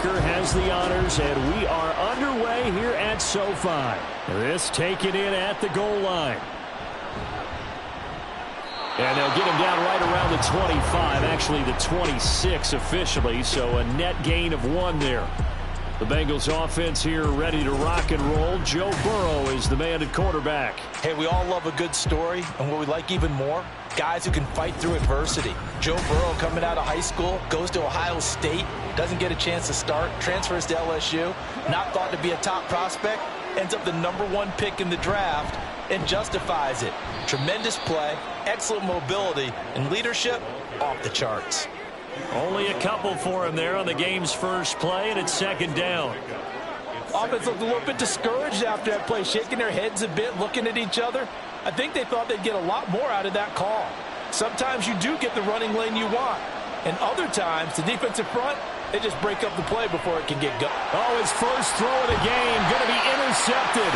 Dicker has the honors, and we are underway here at SoFi. This taken in at the goal line. And they'll get him down right around the 25, actually the 26 officially, so a net gain of 1 there. The Bengals offense here ready to rock and roll. Joe Burrow is the man at quarterback. Hey, we all love a good story, and what we like even more, guys who can fight through adversity. Joe Burrow coming out of high school, goes to Ohio State, doesn't get a chance to start, transfers to LSU, not thought to be a top prospect, ends up the #1 pick in the draft, and justifies it. Tremendous play, excellent mobility, and leadership off the charts. Only a couple for him there on the game's first play, and it's 2nd down. Offense looked a little bit discouraged after that play, shaking their heads a bit, looking at each other. I think they thought they'd get a lot more out of that call. Sometimes you do get the running lane you want, and other times the defensive front, they just break up the play before it can get going. Oh, his first throw of the game going to be intercepted.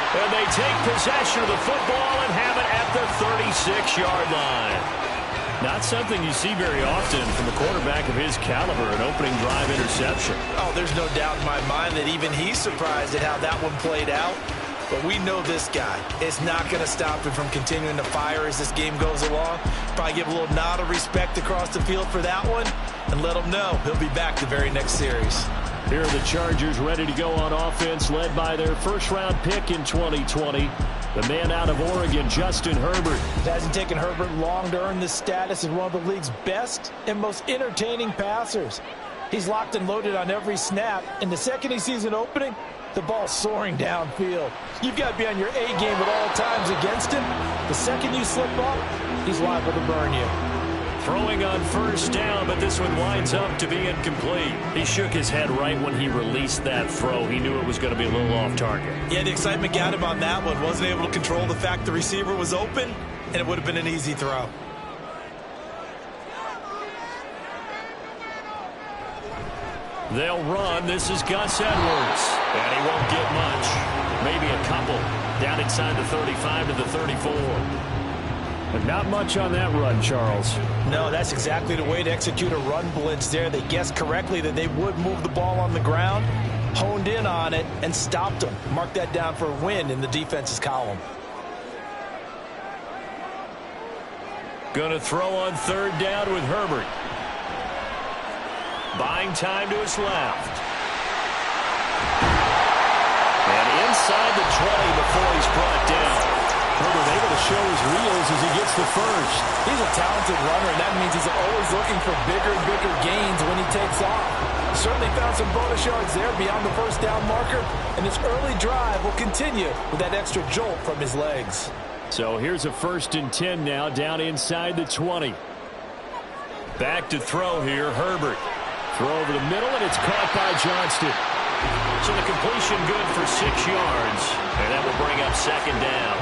And they take possession of the football and have it at the 36-yard line. Not something you see very often from a quarterback of his caliber, an opening drive interception. Oh, there's no doubt in my mind that even he's surprised at how that one played out. But we know this guy. It's not going to stop him from continuing to fire as this game goes along. Probably give a little nod of respect across the field for that one and let him know he'll be back the very next series. Here are the Chargers ready to go on offense, led by their first-round pick in 2020. The man out of Oregon, Justin Herbert. It hasn't taken Herbert long to earn this status as one of the league's best and most entertaining passers. He's locked and loaded on every snap, and the second he sees an opening, the ball's soaring downfield. You've got to be on your A game at all times against him. The second you slip up, he's liable to burn you. Throwing on first down, but this one winds up to be incomplete. He shook his head right when he released that throw. He knew it was going to be a little off target. Yeah, the excitement got him on that one. Wasn't able to control the fact the receiver was open, and it would have been an easy throw. They'll run. This is Gus Edwards. And he won't get much. Maybe a couple. Down inside the 35 to the 34. But not much on that run, Charles. No, that's exactly the way to execute a run blitz there. They guessed correctly that they would move the ball on the ground, honed in on it, and stopped them. Mark that down for a win in the defense's column. Going to throw on 3rd down with Herbert. Buying time to his left. And inside the 20 before he's brought down. Herbert able to show his reels as he gets the first. He's a talented runner, and that means he's always looking for bigger and bigger gains when he takes off. Certainly found some bonus yards there beyond the first down marker, and this early drive will continue with that extra jolt from his legs. So here's a 1st and 10 now, down inside the 20. Back to throw here, Herbert. Throw over the middle, and it's caught by Johnston. So the completion good for 6 yards, and that will bring up 2nd down.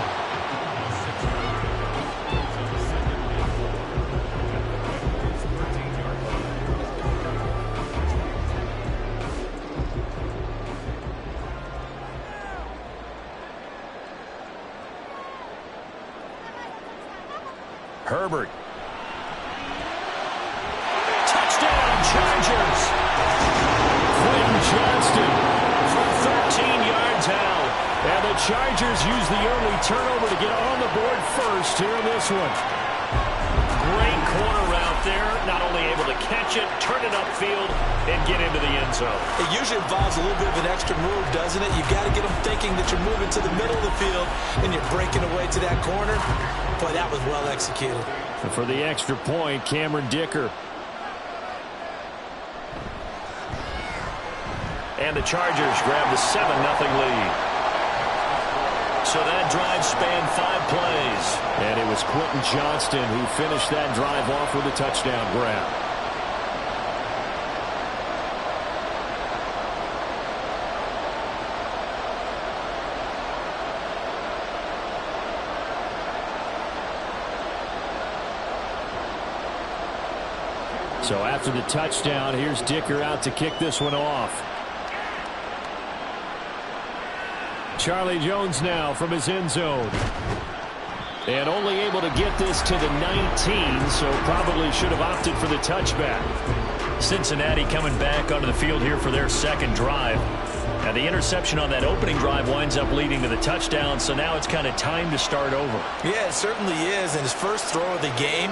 Herbert. Touchdown, Chargers. Quentin Johnston from 13 yards out. And the Chargers use the early turnover to get on the board first here in this one. Great corner route there. Not only able to catch it, turn it upfield, and get into the end zone. It usually involves a little bit of an extra move, doesn't it? You've got to get them thinking that you're moving to the middle of the field and you're breaking away to that corner. Boy, that was well executed. And for the extra point, Cameron Dicker. And the Chargers grab the 7-0 lead. So that drive spanned 5 plays. And it was Quentin Johnston who finished that drive off with a touchdown grab. So after the touchdown, here's Dicker out to kick this one off. Charlie Jones now from his end zone. And only able to get this to the 19, so probably should have opted for the touchback. Cincinnati coming back onto the field here for their second drive. Now the interception on that opening drive winds up leading to the touchdown, so now it's kind of time to start over. Yeah, it certainly is, and his first throw of the game.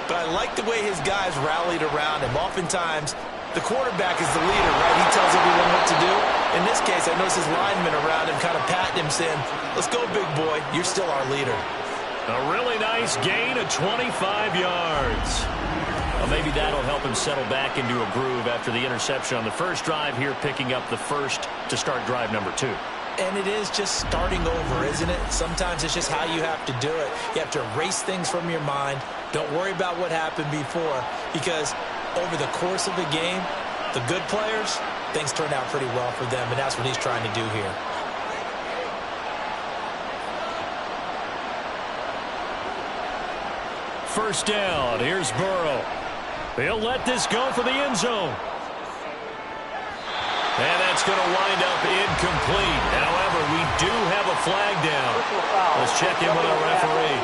But I like the way his guys rallied around him. Oftentimes, the quarterback is the leader, right? He tells everyone what to do. In this case, I notice his linemen around him kind of patting him, saying, let's go, big boy. You're still our leader. A really nice gain of 25 yards. Well, maybe that'll help him settle back into a groove after the interception on the first drive here, picking up the first to start drive number 2. And it is just starting over, isn't it? Sometimes it's just how you have to do it. You have to erase things from your mind. Don't worry about what happened before, because over the course of the game, the good players, things turn out pretty well for them, and that's what he's trying to do here. First down. Here's Burrow. He'll let this go for the end zone. And that's going to wind up incomplete. However, we do have a flag down. Let's check in with our referee.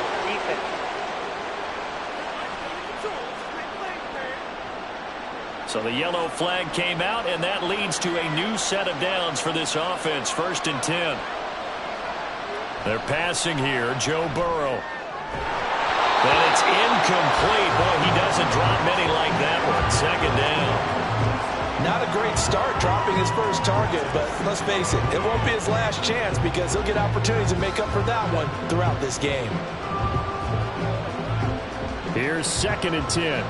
So the yellow flag came out, and that leads to a new set of downs for this offense. 1st and 10. They're passing here. Joe Burrow. And it's incomplete. Boy, he doesn't drop many like that one. 2nd down. Not a great start dropping his first target, but let's face it, it won't be his last chance because he'll get opportunities to make up for that one throughout this game. Here's 2nd and 10.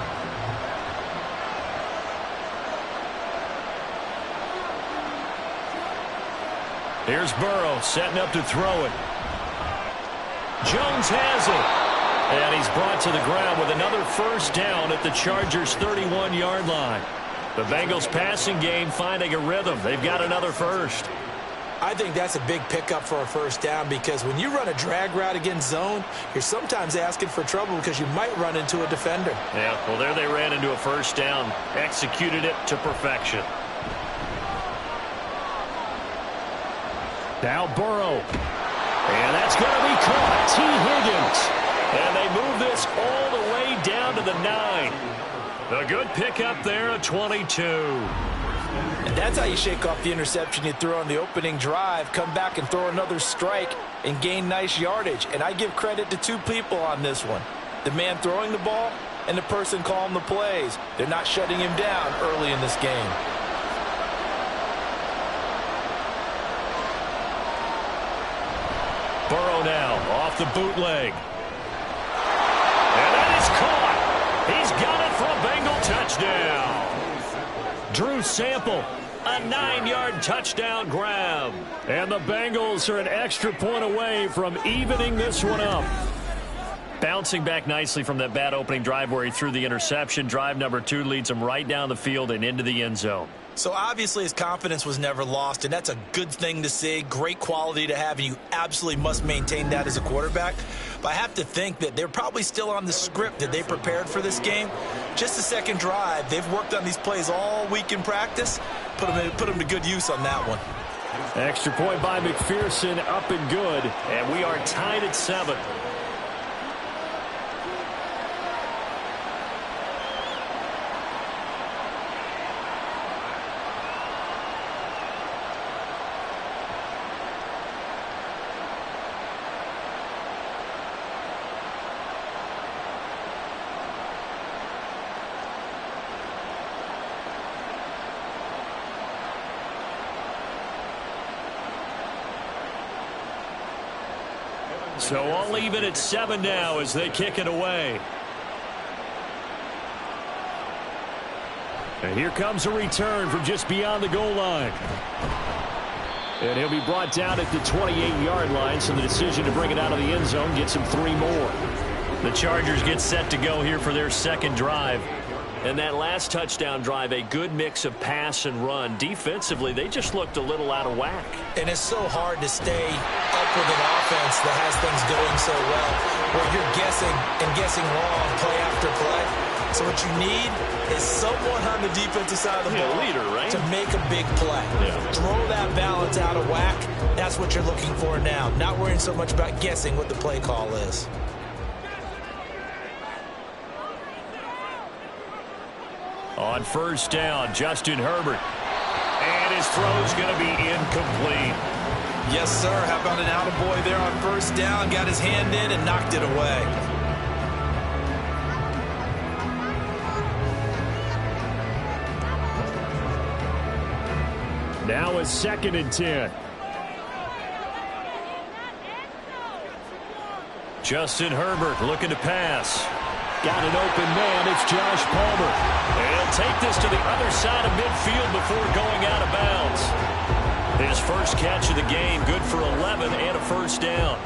Here's Burrow setting up to throw it. Jones has it. And he's brought to the ground with another first down at the Chargers' 31-yard line. The Bengals passing game finding a rhythm. They've got another first. I think that's a big pickup for a first down because when you run a drag route against zone, you're sometimes asking for trouble because you might run into a defender. Yeah, well, there they ran into a first down. Executed it to perfection. Now Burrow. And that's going to be caught. T. Higgins. And they move this all the way down to the 9. A good pickup there at 22. And that's how you shake off the interception you threw on the opening drive, come back and throw another strike and gain nice yardage. And I give credit to 2 people on this one. The man throwing the ball and the person calling the plays. They're not shutting him down early in this game. Burrow now off the bootleg. And that is caught. He's got it for a Bengal touchdown. Drew Sample, a 9-yard touchdown grab. And the Bengals are an extra point away from evening this one up. Bouncing back nicely from that bad opening drive where he threw the interception. Drive number 2 leads him right down the field and into the end zone. So obviously his confidence was never lost, and that's a good thing to see. Great quality to have, and you absolutely must maintain that as a quarterback. But I have to think that they're probably still on the script that they prepared for this game. Just the second drive, they've worked on these plays all week in practice. Put them to good use on that one. Extra point by McPherson, up and good, and we are tied at 7. So all even at 7 now as they kick it away. And here comes a return from just beyond the goal line. And he'll be brought down at the 28-yard line, so the decision to bring it out of the end zone gets him 3 more. The Chargers get set to go here for their second drive. And that last touchdown drive, a good mix of pass and run. Defensively, they just looked a little out of whack. And it's so hard to stay up with an offense that has things going so well, where you're guessing and guessing wrong play after play. So what you need is someone on the defensive side of the ball leader, right? to make a big play. Yeah. Throw that balance out of whack. That's what you're looking for now. Not worrying so much about guessing what the play call is. On first down, Justin Herbert. And his throw's going to be incomplete. Yes, sir. How about an attaboy there on first down? Got his hand in and knocked it away. Now it's 2nd and 10. Justin Herbert looking to pass. Got an open man. It's Josh Palmer. And he'll take this to the other side of midfield before going out of bounds. His first catch of the game, good for 11 and a first down.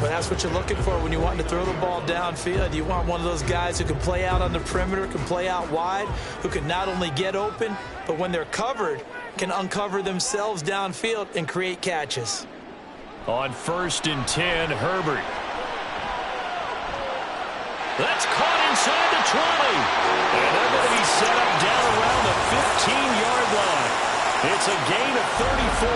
But that's what you're looking for when you want to throw the ball downfield. You want one of those guys who can play out on the perimeter, can play out wide, who can not only get open, but when they're covered, can uncover themselves downfield and create catches. On 1st and 10, Herbert. That's caught inside the 20. And they're going to be set up down around the 15-yard line. It's a gain of 34.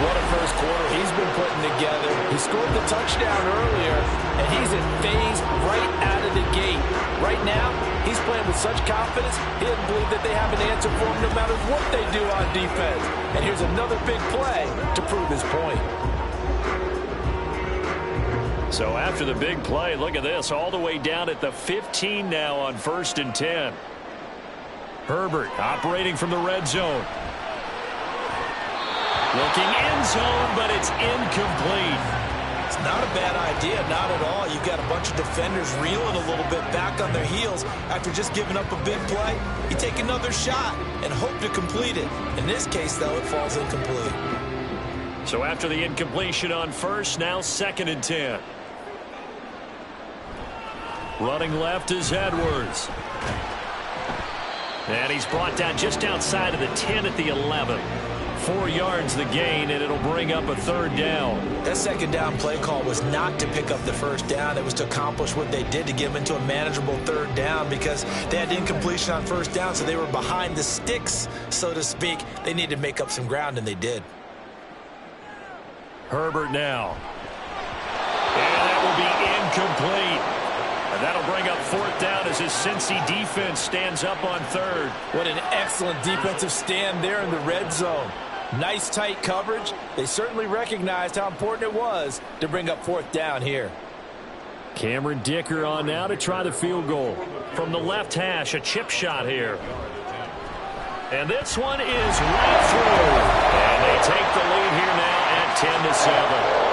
What a first quarter he's been putting together. He scored the touchdown earlier, and he's in phase right out of the gate. Right now, he's playing with such confidence, he doesn't believe that they have an answer for him no matter what they do on defense. And here's another big play to prove his point. So after the big play, look at this, all the way down at the 15 now on 1st and 10. Herbert operating from the red zone. Looking end zone, but it's incomplete. It's not a bad idea, not at all. You've got a bunch of defenders reeling a little bit back on their heels after just giving up a big play. You take another shot and hope to complete it. In this case, though, it falls incomplete. So after the incompletion on first, now 2nd and 10. Running left is Edwards. And he's brought down just outside of the 10 at the 11. 4 yards the gain, and it'll bring up a 3rd down. That 2nd down play call was not to pick up the 1st down. It was to accomplish what they did to get them into a manageable 3rd down because they had incompletion on 1st down, so they were behind the sticks, so to speak. They needed to make up some ground, and they did. Herbert now. And that will be incomplete. And that'll bring up 4th down as his Cincy defense stands up on 3rd. What an excellent defensive stand there in the red zone. Nice tight coverage. They certainly recognized how important it was to bring up 4th down here. Cameron Dicker on now to try the field goal. From the left hash, a chip shot here. And this one is right through. And they take the lead here now at 10-7.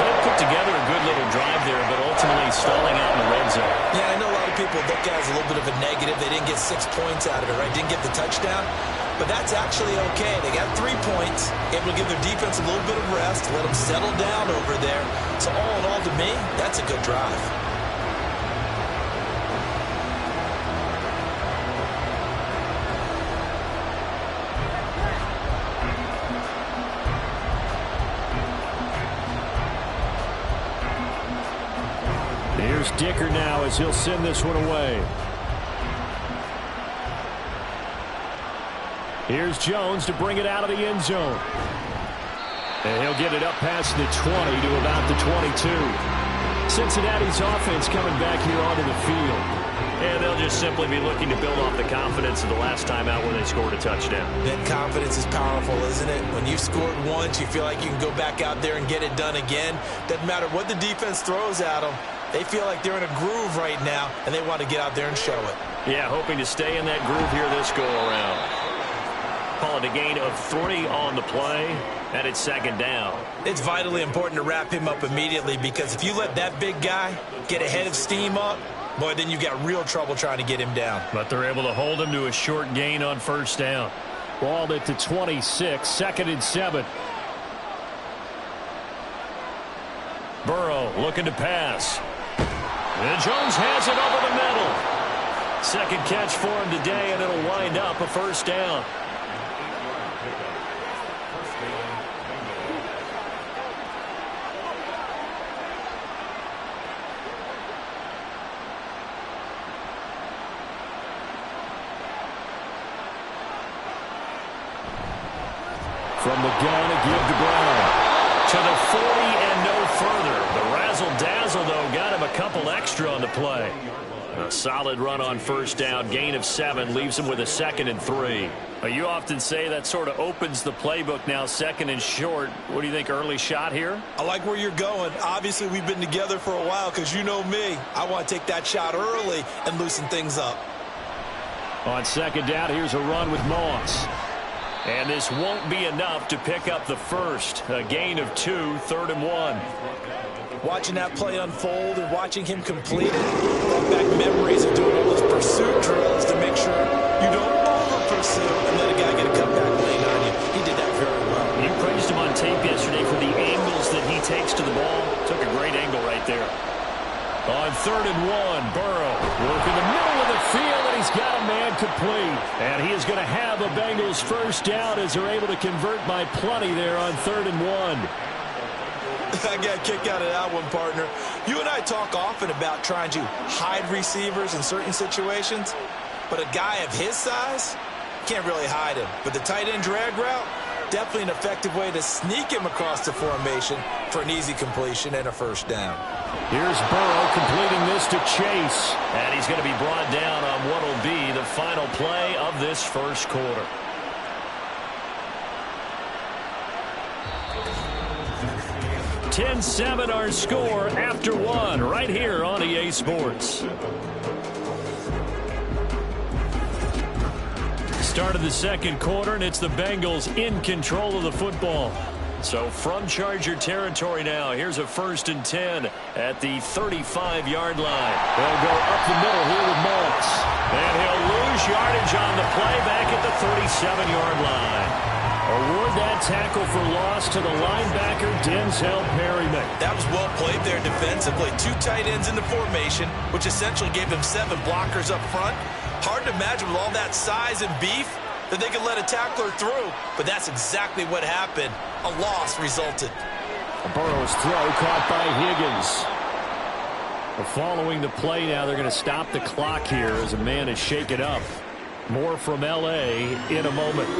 So they put together a good little drive there, but ultimately stalling out in the red zone. Yeah, I know a lot of people look at it as a little bit of a negative. They didn't get 6 points out of it, right? Didn't get the touchdown. But that's actually okay. They got 3 points, able to give their defense a little bit of rest, let them settle down over there. So all in all, to me, that's a good drive. Here's Dicker now as he'll send this one away. Here's Jones to bring it out of the end zone. And he'll get it up past the 20 to about the 22. Cincinnati's offense coming back here onto the field. And they'll just simply be looking to build off the confidence of the last time out where they scored a touchdown. That confidence is powerful, isn't it? When you've scored once, you feel like you can go back out there and get it done again. Doesn't matter what the defense throws at them. They feel like they're in a groove right now, and they want to get out there and show it. Yeah, hoping to stay in that groove here this go-around. Call it a gain of 3 on the play, and it's 2nd down. It's vitally important to wrap him up immediately because if you let that big guy get ahead of steam up, boy, then you've got real trouble trying to get him down. But they're able to hold him to a short gain on 1st down. Balled it to 26, 2nd and 7. Burrow looking to pass. And Jones has it over the middle. 2nd catch for him today, and it'll wind up a 1st down. From the gun, a give to Brown. To the 40 and no further. The razzle-dazzle, though, got him a couple extra on the play. A solid run on first down. Gain of 7 leaves him with a 2nd and 3. You often say that sort of opens the playbook now, 2nd and short. What do you think, early shot here? I like where you're going. Obviously, we've been together for a while because you know me. I want to take that shot early and loosen things up. On 2nd down, here's a run with Moss. And this won't be enough to pick up the first. A gain of 2, 3rd and 1. Watching that play unfold and watching him complete it, brought back memories of doing all those pursuit drills to make sure you don't over-pursue and let a guy get a cutback lane on you. He did that very well. You praised him on tape yesterday for the angles that he takes to the ball. Took a great angle right there. On 3rd and 1, Burrow working the middle of the field, and he's got a man complete. And he is going to have a Bengals first down as they're able to convert by plenty there on 3rd and 1. I got a kick out of that one, partner. You and I talk often about trying to hide receivers in certain situations, but a guy of his size can't really hide him. But the tight end drag route, definitely an effective way to sneak him across the formation for an easy completion and a first down. Here's Burrow completing this to Chase, and he's going to be brought down on what will be the final play of this first quarter. 10-7 our score after 1 right here on EA Sports. Start of the second quarter, and it's the Bengals in control of the football. So from Charger territory now, here's a 1st and 10 at the 35-yard line. They'll go up the middle here with Moss. And he'll lose yardage on the play back at the 37-yard line. Award that tackle for loss to the linebacker, Denzel Perryman. That was well played there defensively. 2 tight ends in the formation, which essentially gave them 7 blockers up front. Hard to imagine with all that size and beef that they could let a tackler through, but that's exactly what happened. A loss resulted. Burrow's throw caught by Higgins. Following the play now, they're going to stop the clock here as a man is shaken up. More from L.A. in a moment.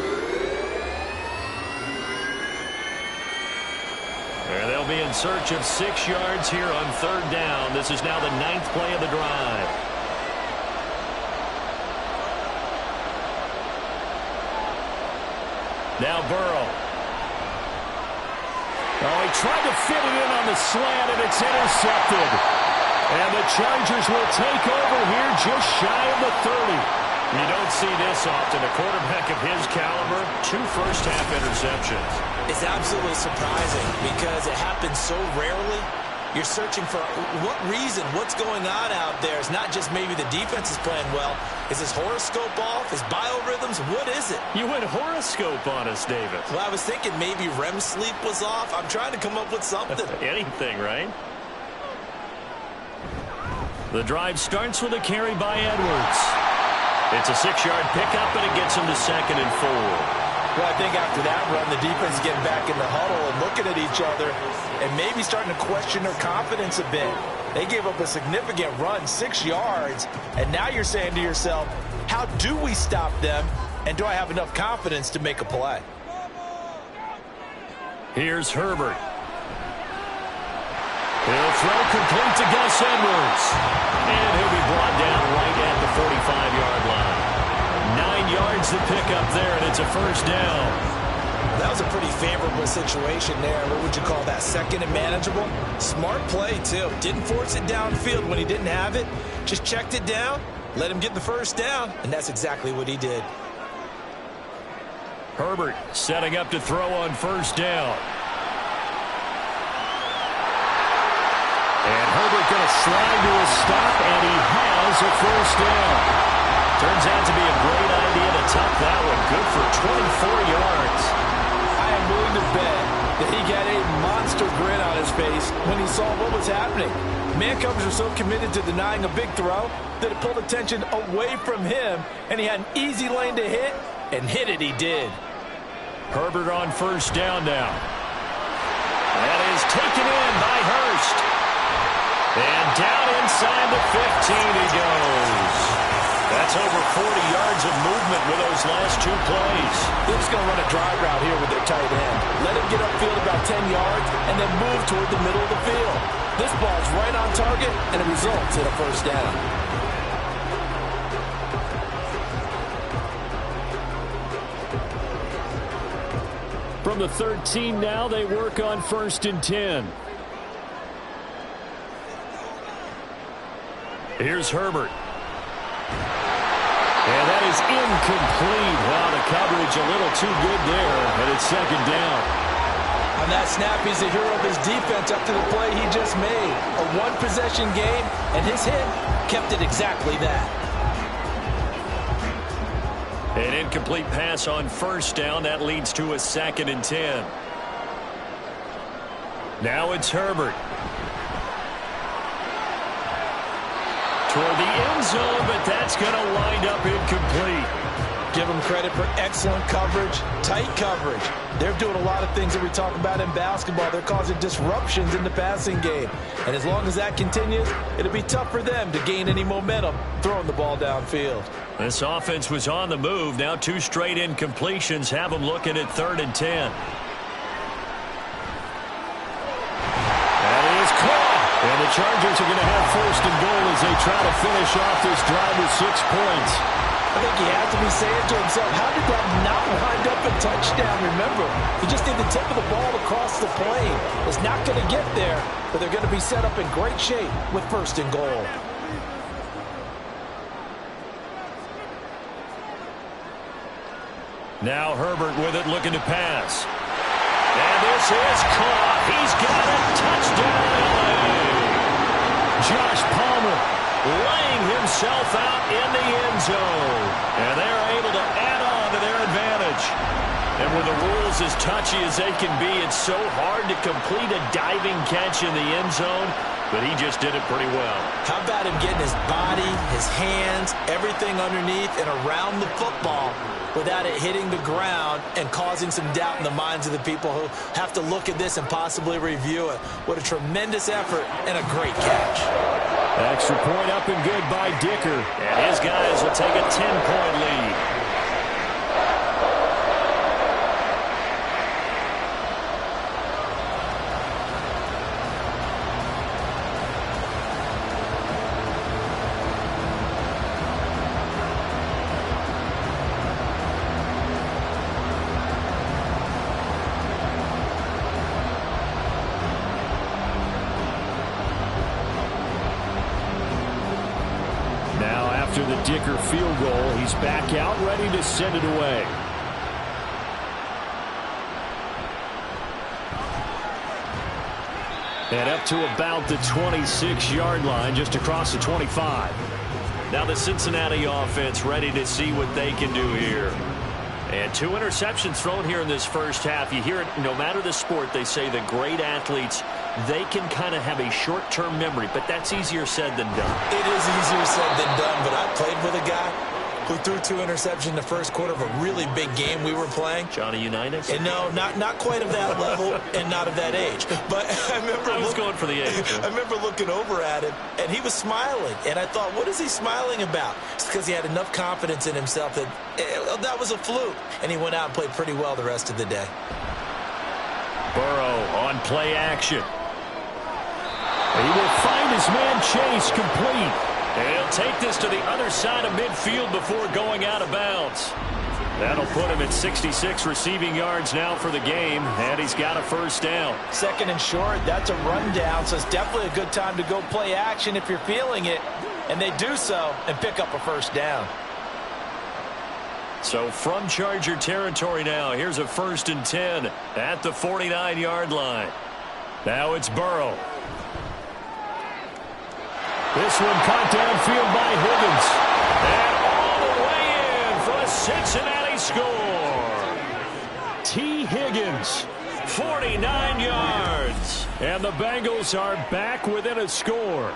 And they'll be in search of 6 yards here on 3rd down. This is now the 9th play of the drive. Now Burrow. Oh, he tried to fit it in on the slant, and it's intercepted. And the Chargers will take over here just shy of the 30. You don't see this often. A quarterback of his caliber, 2 first-half interceptions. It's absolutely surprising because it happens so rarely. You're searching for what reason, what's going on out there. It's not just maybe the defense is playing well. Is his horoscope off? His biorhythms? What is it? You went horoscope on us, David. Well, I was thinking maybe REM sleep was off. I'm trying to come up with something. Anything, right? The drive starts with a carry by Edwards. It's a 6-yard pickup, and it gets him to 2nd and 4. Well, I think after that run, the defense is getting back in the huddle and looking at each other and maybe starting to question their confidence a bit. They gave up a significant run, 6 yards, and now you're saying to yourself, how do we stop them, and do I have enough confidence to make a play? Here's Herbert. He'll throw complete to Gus Edwards. And he'll be brought down right at the 45-yard line. 9 yards to pick up there, and it's a first down. That was a pretty favorable situation there. What would you call that? 2nd and manageable? Smart play, too. Didn't force it downfield when he didn't have it. Just checked it down, let him get the first down, and that's exactly what he did. Herbert setting up to throw on first down. And Herbert going to slide to a stop, and he has a first down. Turns out to be a great idea to tuck that one. Good for 24 yards. I am willing to bet that he got a monster grin on his face when he saw what was happening. Man covers are so committed to denying a big throw that it pulled attention away from him, and he had an easy lane to hit, and hit it he did. Herbert on first down now. That is taken in by Hurst. And down inside the 15 he goes. That's over 40 yards of movement with those last 2 plays. They're just going to run a drive route here with their tight end. Let him get upfield about 10 yards and then move toward the middle of the field. This ball's right on target, and it results in a first down. From the 13 now, they work on 1st and 10. Here's Herbert. And that is incomplete. Wow, the coverage a little too good there, and it's 2nd down. On that snap, he's the hero of his defense up to the play he just made. A one-possession game, and his hit kept it exactly that. An incomplete pass on 1st down. That leads to a 2nd and 10. Now it's Herbert. Toward the end zone, but that's going to wind up incomplete. Give them credit for excellent coverage, tight coverage. They're doing a lot of things that we talk about in basketball. They're causing disruptions in the passing game. And as long as that continues, it'll be tough for them to gain any momentum throwing the ball downfield. This offense was on the move. Now 2 straight incompletions have them looking at 3rd and 10. That is caught. And the Chargers are going to have 1st and goal as they try to finish off this drive with 6 points. I think he had to be saying to himself, how did that not wind up a touchdown? Remember, he just did the tip of the ball across the plane. It's not going to get there, but they're going to be set up in great shape with 1st and goal. Now Herbert with it, looking to pass. And this is caught. He's got it. Touchdown, LA. Josh Palmer laying himself out in the end zone. And they're able to add on to their advantage. And with the rules as touchy as they can be, it's so hard to complete a diving catch in the end zone. But he just did it pretty well. How about him getting his body, his hands, everything underneath and around the football without it hitting the ground and causing some doubt in the minds of the people who have to look at this and possibly review it. What a tremendous effort and a great catch. Extra point up and good by Dicker. And his guys will take a 10-point lead. After the Dicker field goal, he's back out, ready to send it away. And up to about the 26-yard line, just across the 25. Now the Cincinnati offense ready to see what they can do here. And 2 interceptions thrown here in this first half. You hear it, no matter the sport, they say the great athletes, they can kind of have a short-term memory, but that's easier said than done. It is easier said than done, but I played with a guy who threw 2 interceptions in the first quarter of a really big game we were playing. Johnny Unitas? And no, not quite of that level and not of that age. But I remember I was going for the age. I remember looking over at him, and he was smiling. And I thought, what is he smiling about? It's because he had enough confidence in himself that that was a fluke. And he went out and played pretty well the rest of the day. Burrow on play action. He will find his man Chase complete. And he'll take this to the other side of midfield before going out of bounds. That'll put him at 66 receiving yards now for the game, and he's got a first down. 2nd and short, that's a rundown, so it's definitely a good time to go play action if you're feeling it. And they do so and pick up a first down. So from Charger territory now, here's a 1st and 10 at the 49-yard line. Now it's Burrow. This one caught downfield by Higgins. And all the way in for a Cincinnati score. T. Higgins, 49 yards. And the Bengals are back within a score.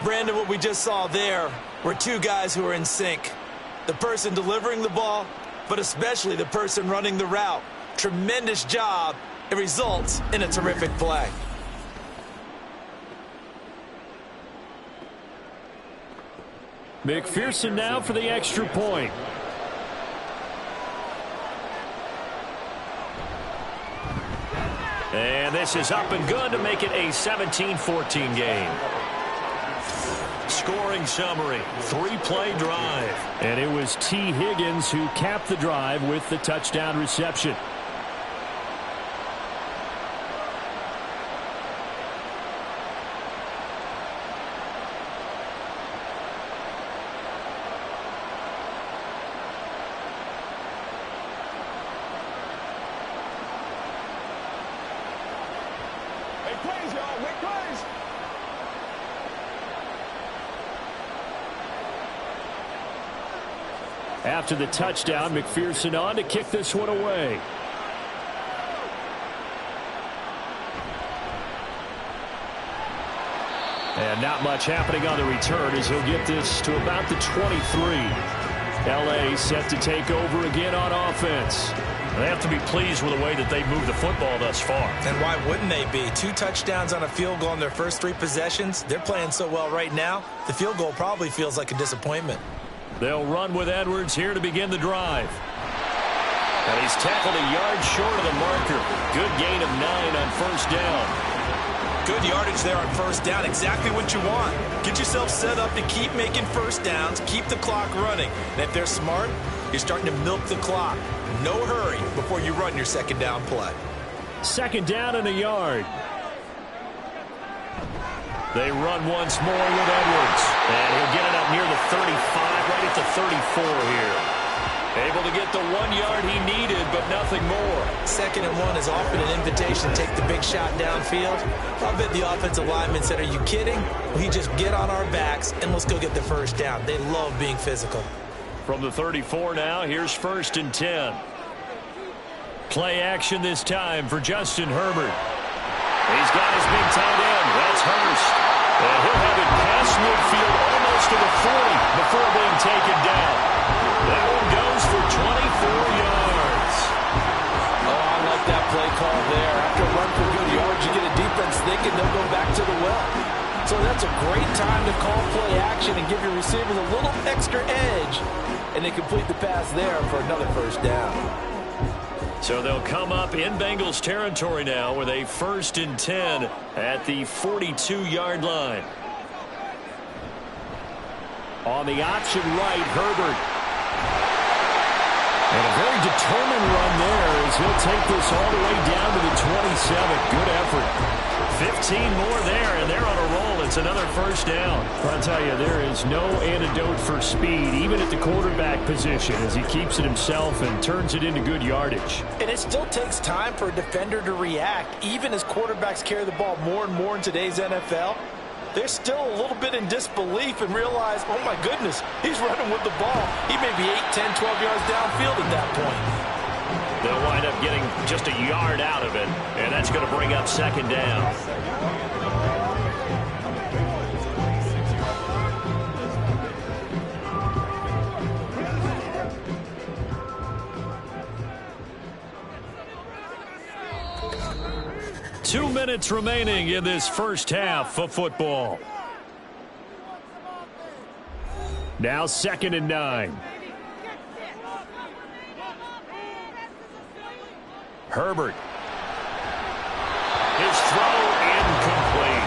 Brandon, what we just saw there were 2 guys who are in sync. The person delivering the ball, but especially the person running the route. Tremendous job. It results in a terrific play. McPherson now for the extra point. And this is up and good to make it a 17-14 game. Scoring summary, 3-play drive. And it was T. Higgins who capped the drive with the touchdown reception. After the touchdown, McPherson on to kick this one away. And not much happening on the return as he'll get this to about the 23. L.A. set to take over again on offense. They have to be pleased with the way that they moved the football thus far. And why wouldn't they be? 2 touchdowns on a field goal in their first 3 possessions. They're playing so well right now, the field goal probably feels like a disappointment. They'll run with Edwards here to begin the drive. And he's tackled a yard short of the marker. Good gain of 9 on first down. Good yardage there on first down. Exactly what you want. Get yourself set up to keep making first downs, keep the clock running. And if they're smart, you're starting to milk the clock. No hurry before you run your second down play. Second down and a yard. They run once more with Edwards. And he'll get it up near the 35, right at the 34 here. Able to get the 1 yard he needed, but nothing more. 2nd and 1 is often an invitation to take the big shot downfield. I bet the offensive lineman said, are you kidding? We just get on our backs and let's go get the first down. They love being physical. From the 34 now, here's 1st and 10. Play action this time for Justin Herbert. He's got his big tight end. That's Hurst. And he'll have it past midfield almost to the 40 before being taken down. That one goes for 24 yards. Oh, I like that play call there. After a run for good yards, you get a defense thinking they'll go back to the well. So that's a great time to call play action and give your receivers a little extra edge. And they complete the pass there for another first down. So they'll come up in Bengals territory now with a 1st and 10 at the 42-yard line. On the option right, Herbert. And a very determined run there as he'll take this all the way down to the 27. Good effort. 15 more there, and they're on a roll. It's another first down. I'll tell you, there is no antidote for speed, even at the quarterback position, as he keeps it himself and turns it into good yardage. And it still takes time for a defender to react, even as quarterbacks carry the ball more and more in today's NFL. They're still a little bit in disbelief and realize, oh my goodness, he's running with the ball. He may be 8, 10, 12 yards downfield at that point. They'll wind up getting just a yard out of it, and that's going to bring up 2nd down. Two minutes remaining in this first half of football. Now 2nd and 9. Herbert. His throw incomplete.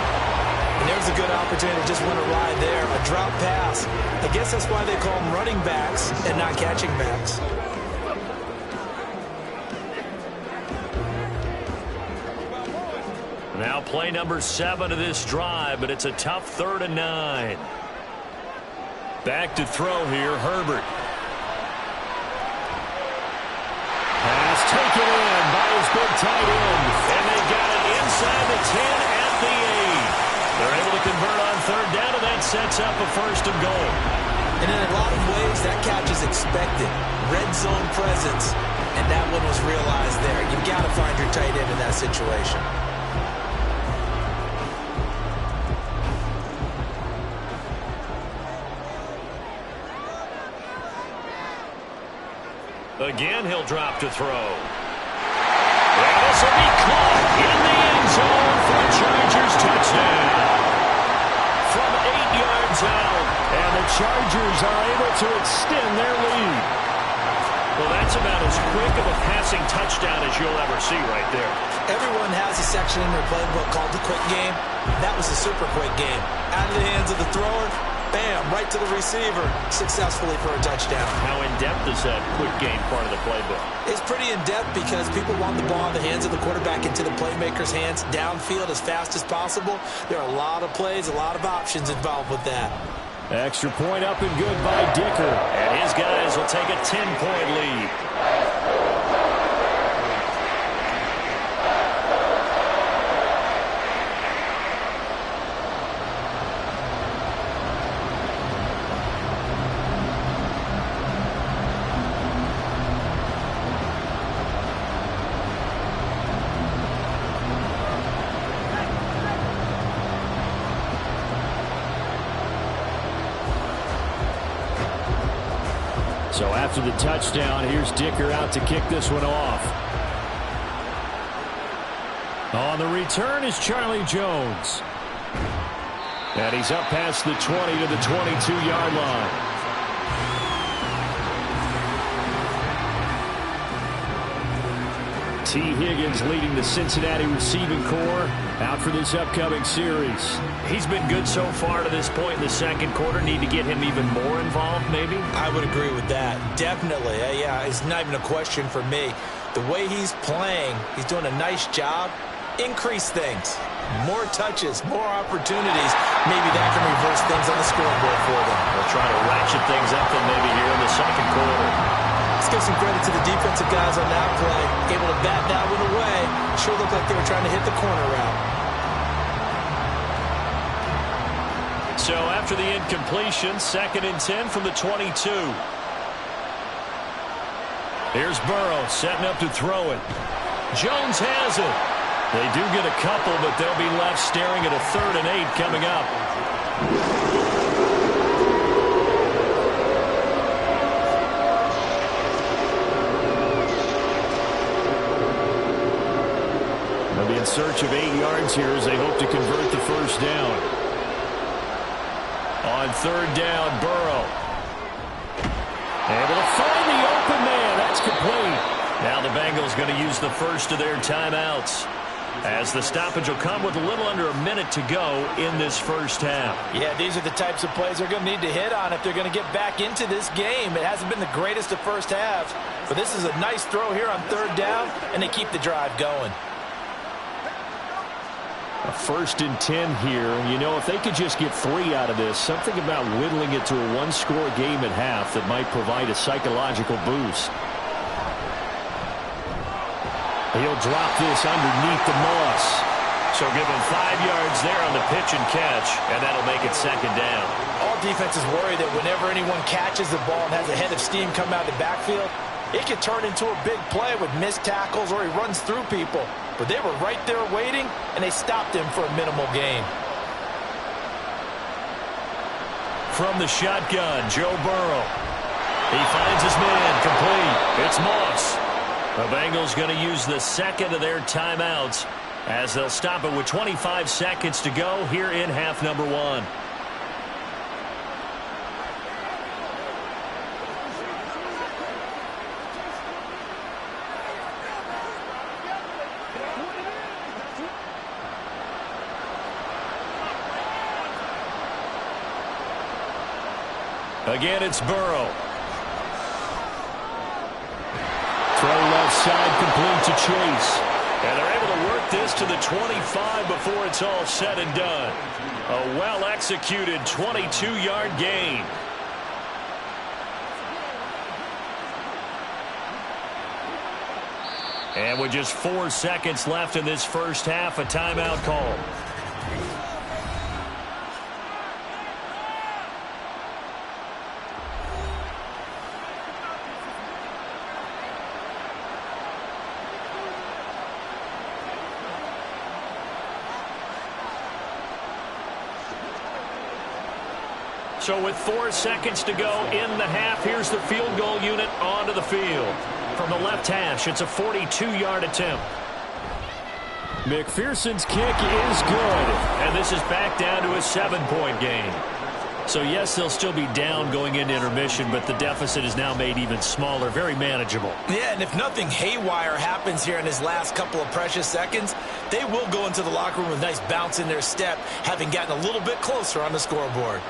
And there's a good opportunity to just win a ride there. A drop pass. I guess that's why they call them running backs and not catching backs. Now play number 7 of this drive, but it's a tough 3rd and 9. Back to throw here, Herbert. Pass taken in by his big tight end. And they got it inside the 10 at the 8. They're able to convert on 3rd down, and that sets up a 1st and goal. And in a lot of ways, that catch is expected. Red zone presence. And that one was realized there. You've got to find your tight end in that situation. Again, he'll drop to throw. And this will be caught in the end zone for a Chargers touchdown. From 8 yards out, and the Chargers are able to extend their lead. Well, that's about as quick of a passing touchdown as you'll ever see right there. Everyone has a section in their playbook called the quick game. That was a super quick game. Out of the hands of the thrower, bam, right to the receiver, successfully for a touchdown. How in-depth is that quick game part of the playbook? It's pretty in-depth because people want the ball in the hands of the quarterback into the playmaker's hands downfield as fast as possible. There are a lot of plays, a lot of options involved with that. Extra point up and good by Dicker. And his guys will take a 10-point lead. So after the touchdown, here's Dicker out to kick this one off. On the return is Charlie Jones. And he's up past the 20 to the 22-yard line. T. Higgins leading the Cincinnati receiving corps out for this upcoming series. He's been good so far to this point in the second quarter. Need to get him even more involved, maybe? I would agree with that. Definitely. Yeah, it's not even a question for me. The way he's playing, he's doing a nice job. Increase things. More touches, more opportunities. Maybe that can reverse things on the scoreboard for them. They'll try to ratchet things up and maybe here in the second quarter. Let's give some credit to the defensive guys on that play. Able to bat that one away. Sure looked like they were trying to hit the corner route. So after the incompletion, 2nd and 10 from the 22. Here's Burrow setting up to throw it. Jones has it. They do get a couple, but they'll be left staring at a 3rd and 8 coming up. They'll be in search of 8 yards here as they hope to convert the first down. On 3rd down, Burrow. Able to find the open man. That's complete. Now the Bengals going to use the first of their timeouts, as the stoppage will come with a little under a minute to go in this first half. Yeah, these are the types of plays they're going to need to hit on if they're going to get back into this game. It hasn't been the greatest of first halves, but this is a nice throw here on 3rd down, and they keep the drive going. A 1st and 10 here. You know, if they could just get 3 out of this, something about whittling it to a 1-score game at half that might provide a psychological boost. He'll drop this underneath the Moss. So give him 5 yards there on the pitch and catch, and that'll make it 2nd down. All defenses worry that whenever anyone catches the ball and has a head of steam come out of the backfield, it could turn into a big play with missed tackles or he runs through people. But they were right there waiting, and they stopped him for a minimal gain. From the shotgun, Joe Burrow. He finds his man complete. It's Moss. The Bengals going to use the 2nd of their timeouts as they'll stop it with 25 seconds to go here in half number 1. Again, it's Burrow. Throw left side complete to Chase. And they're able to work this to the 25 before it's all said and done. A well-executed 22-yard gain. And with just 4 seconds left in this first half, a timeout call. So with 4 seconds to go in the half, here's the field goal unit onto the field. From the left hash, it's a 42-yard attempt. McPherson's kick is good, and this is back down to a 7-point game. So, yes, they'll still be down going into intermission, but the deficit is now made even smaller, very manageable. Yeah, and if nothing haywire happens here in his last couple of precious seconds, they will go into the locker room with a nice bounce in their step, having gotten a little bit closer on the scoreboard.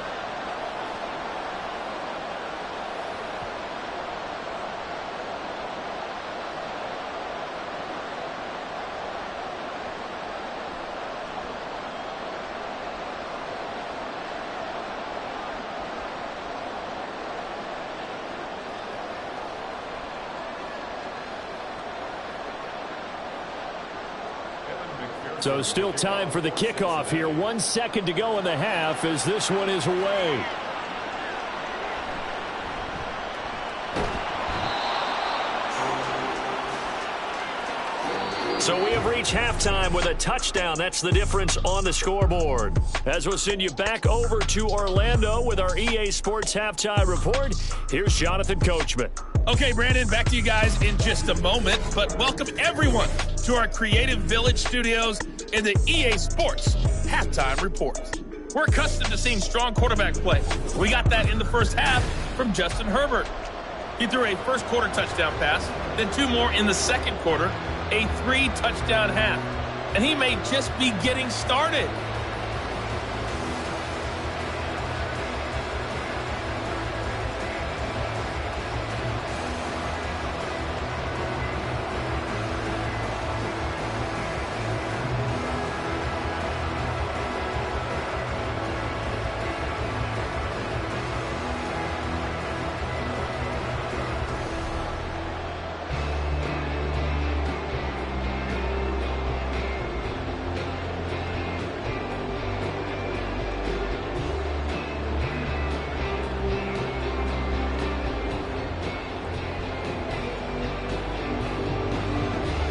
So still time for the kickoff here. 1 second to go in the half as this one is away. So we have reached halftime with a touchdown. That's the difference on the scoreboard. As we'll send you back over to Orlando with our EA Sports Halftime Report, here's Jonathan Coachman. Okay, Brandon, back to you guys in just a moment, but welcome everyone to our Creative Village studios in the EA Sports Halftime Report. We're accustomed to seeing strong quarterback play. We got that in the first half from Justin Herbert. He threw a first quarter touchdown pass, then 2 more in the second quarter, a 3-touchdown half. And he may just be getting started.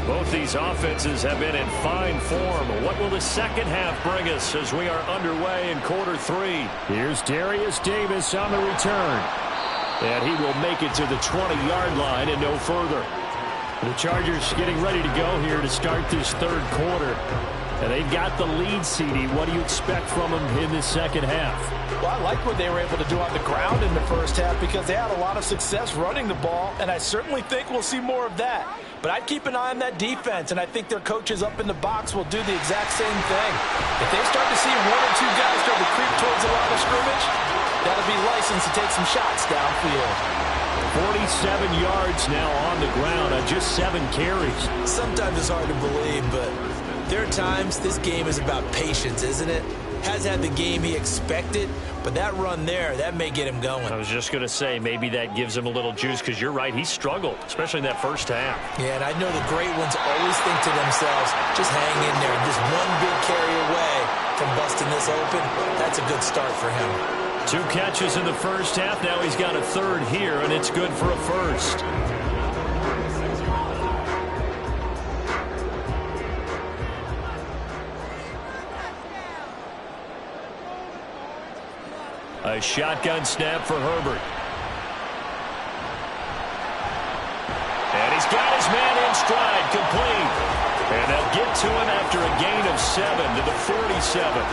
Both these offenses have been in fine form. What will the second half bring us as we are underway in quarter 3? Here's Darius Davis on the return. And he will make it to the 20-yard line and no further. The Chargers getting ready to go here to start this third quarter. And they've got the lead, CD. What do you expect from them in the second half? Well, I like what they were able to do on the ground in the first half because they had a lot of success running the ball, and I certainly think we'll see more of that. But I'd keep an eye on that defense, and I think their coaches up in the box will do the exact same thing. If they start to see 1 or 2 guys start to creep towards the line of scrimmage, that'll be license to take some shots downfield. 47 yards now on the ground on just 7 carries. Sometimes it's hard to believe, but there are times this game is about patience, isn't it? Has had the game he expected, but that run there, that may get him going. I was just going to say, maybe that gives him a little juice because you're right, he struggled, especially in that first half. Yeah, and I know the great ones always think to themselves, just hang in there. Just one big carry away from busting this open. That's a good start for him. 2 catches in the first half. Now he's got a third here, and it's good for a first. A shotgun snap for Herbert. And he's got his man in stride, complete. And they'll get to him after a gain of 7 to the 47.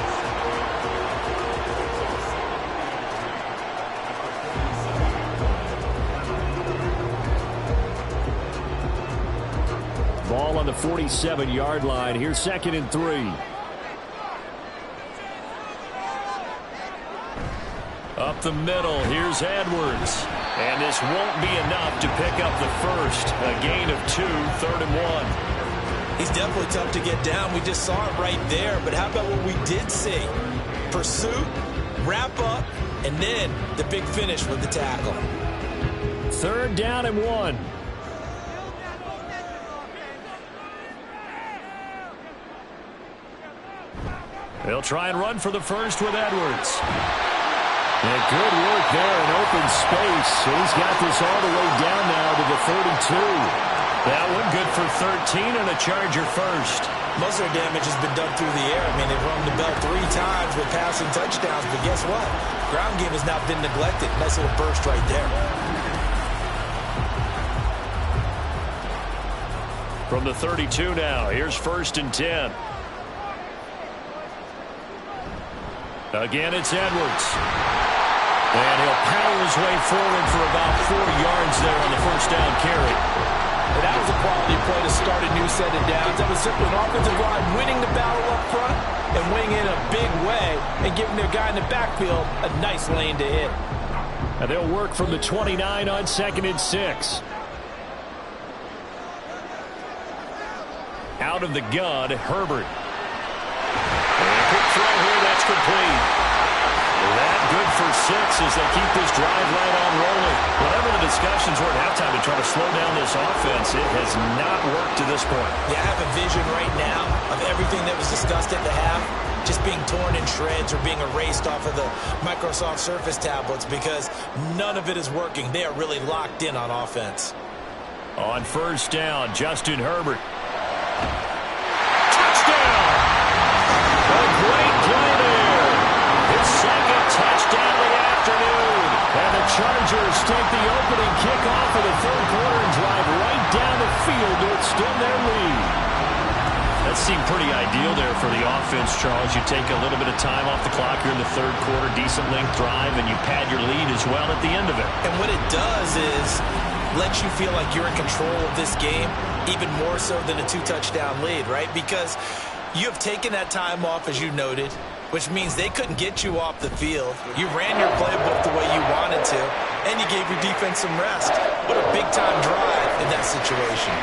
Ball on the 47-yard line. Here's 2nd and 3. Up the middle, here's Edwards. And this won't be enough to pick up the first. A gain of 2, 3rd and 1. He's definitely tough to get down. We just saw it right there. But how about what we did see? Pursuit, wrap up, and then the big finish with the tackle. 3rd down and 1. They'll try and run for the first with Edwards. And good work there in open space. He's got this all the way down now to the 32. That one good for 13 and a Charger first. Most of their damage has been done through the air. I mean, they've rung the bell 3 times with passing touchdowns, but guess what? Ground game has not been neglected. Nice little burst right there. From the 32 now, here's 1st and 10. Again, it's Edwards. And he'll power his way forward for about 4 yards there on the first down carry. And that was a quality play to start a new set of downs. That was simply an offensive line winning the battle up front and winning in a big way and giving their guy in the backfield a nice lane to hit. And they'll work from the 29 on 2nd and 6. Out of the gun, Herbert. And a quick throw here, that's complete. That good for 6 as they keep this drive right on rolling. Whatever the discussions were at halftime to try to slow down this offense, it has not worked to this point. Yeah, I have a vision right now of everything that was discussed at the half just being torn in shreds or being erased off of the Microsoft Surface tablets because none of it is working. They are really locked in on offense. On first down, Justin Herbert. Touchdown! A great play there. His second touchdown of the afternoon. And the Chargers take the opening kickoff of the third quarter and drive right down the field to extend their lead. That seemed pretty ideal there for the offense, Charles. You take a little bit of time off the clock here in the third quarter, decent length drive, and you pad your lead as well at the end of it. And what it does is lets you feel like you're in control of this game, even more so than a 2-touchdown lead, right? Because you have taken that time off, as you noted, which means they couldn't get you off the field. You ran your playbook the way you wanted to, and you gave your defense some rest. What a big-time drive in that situation.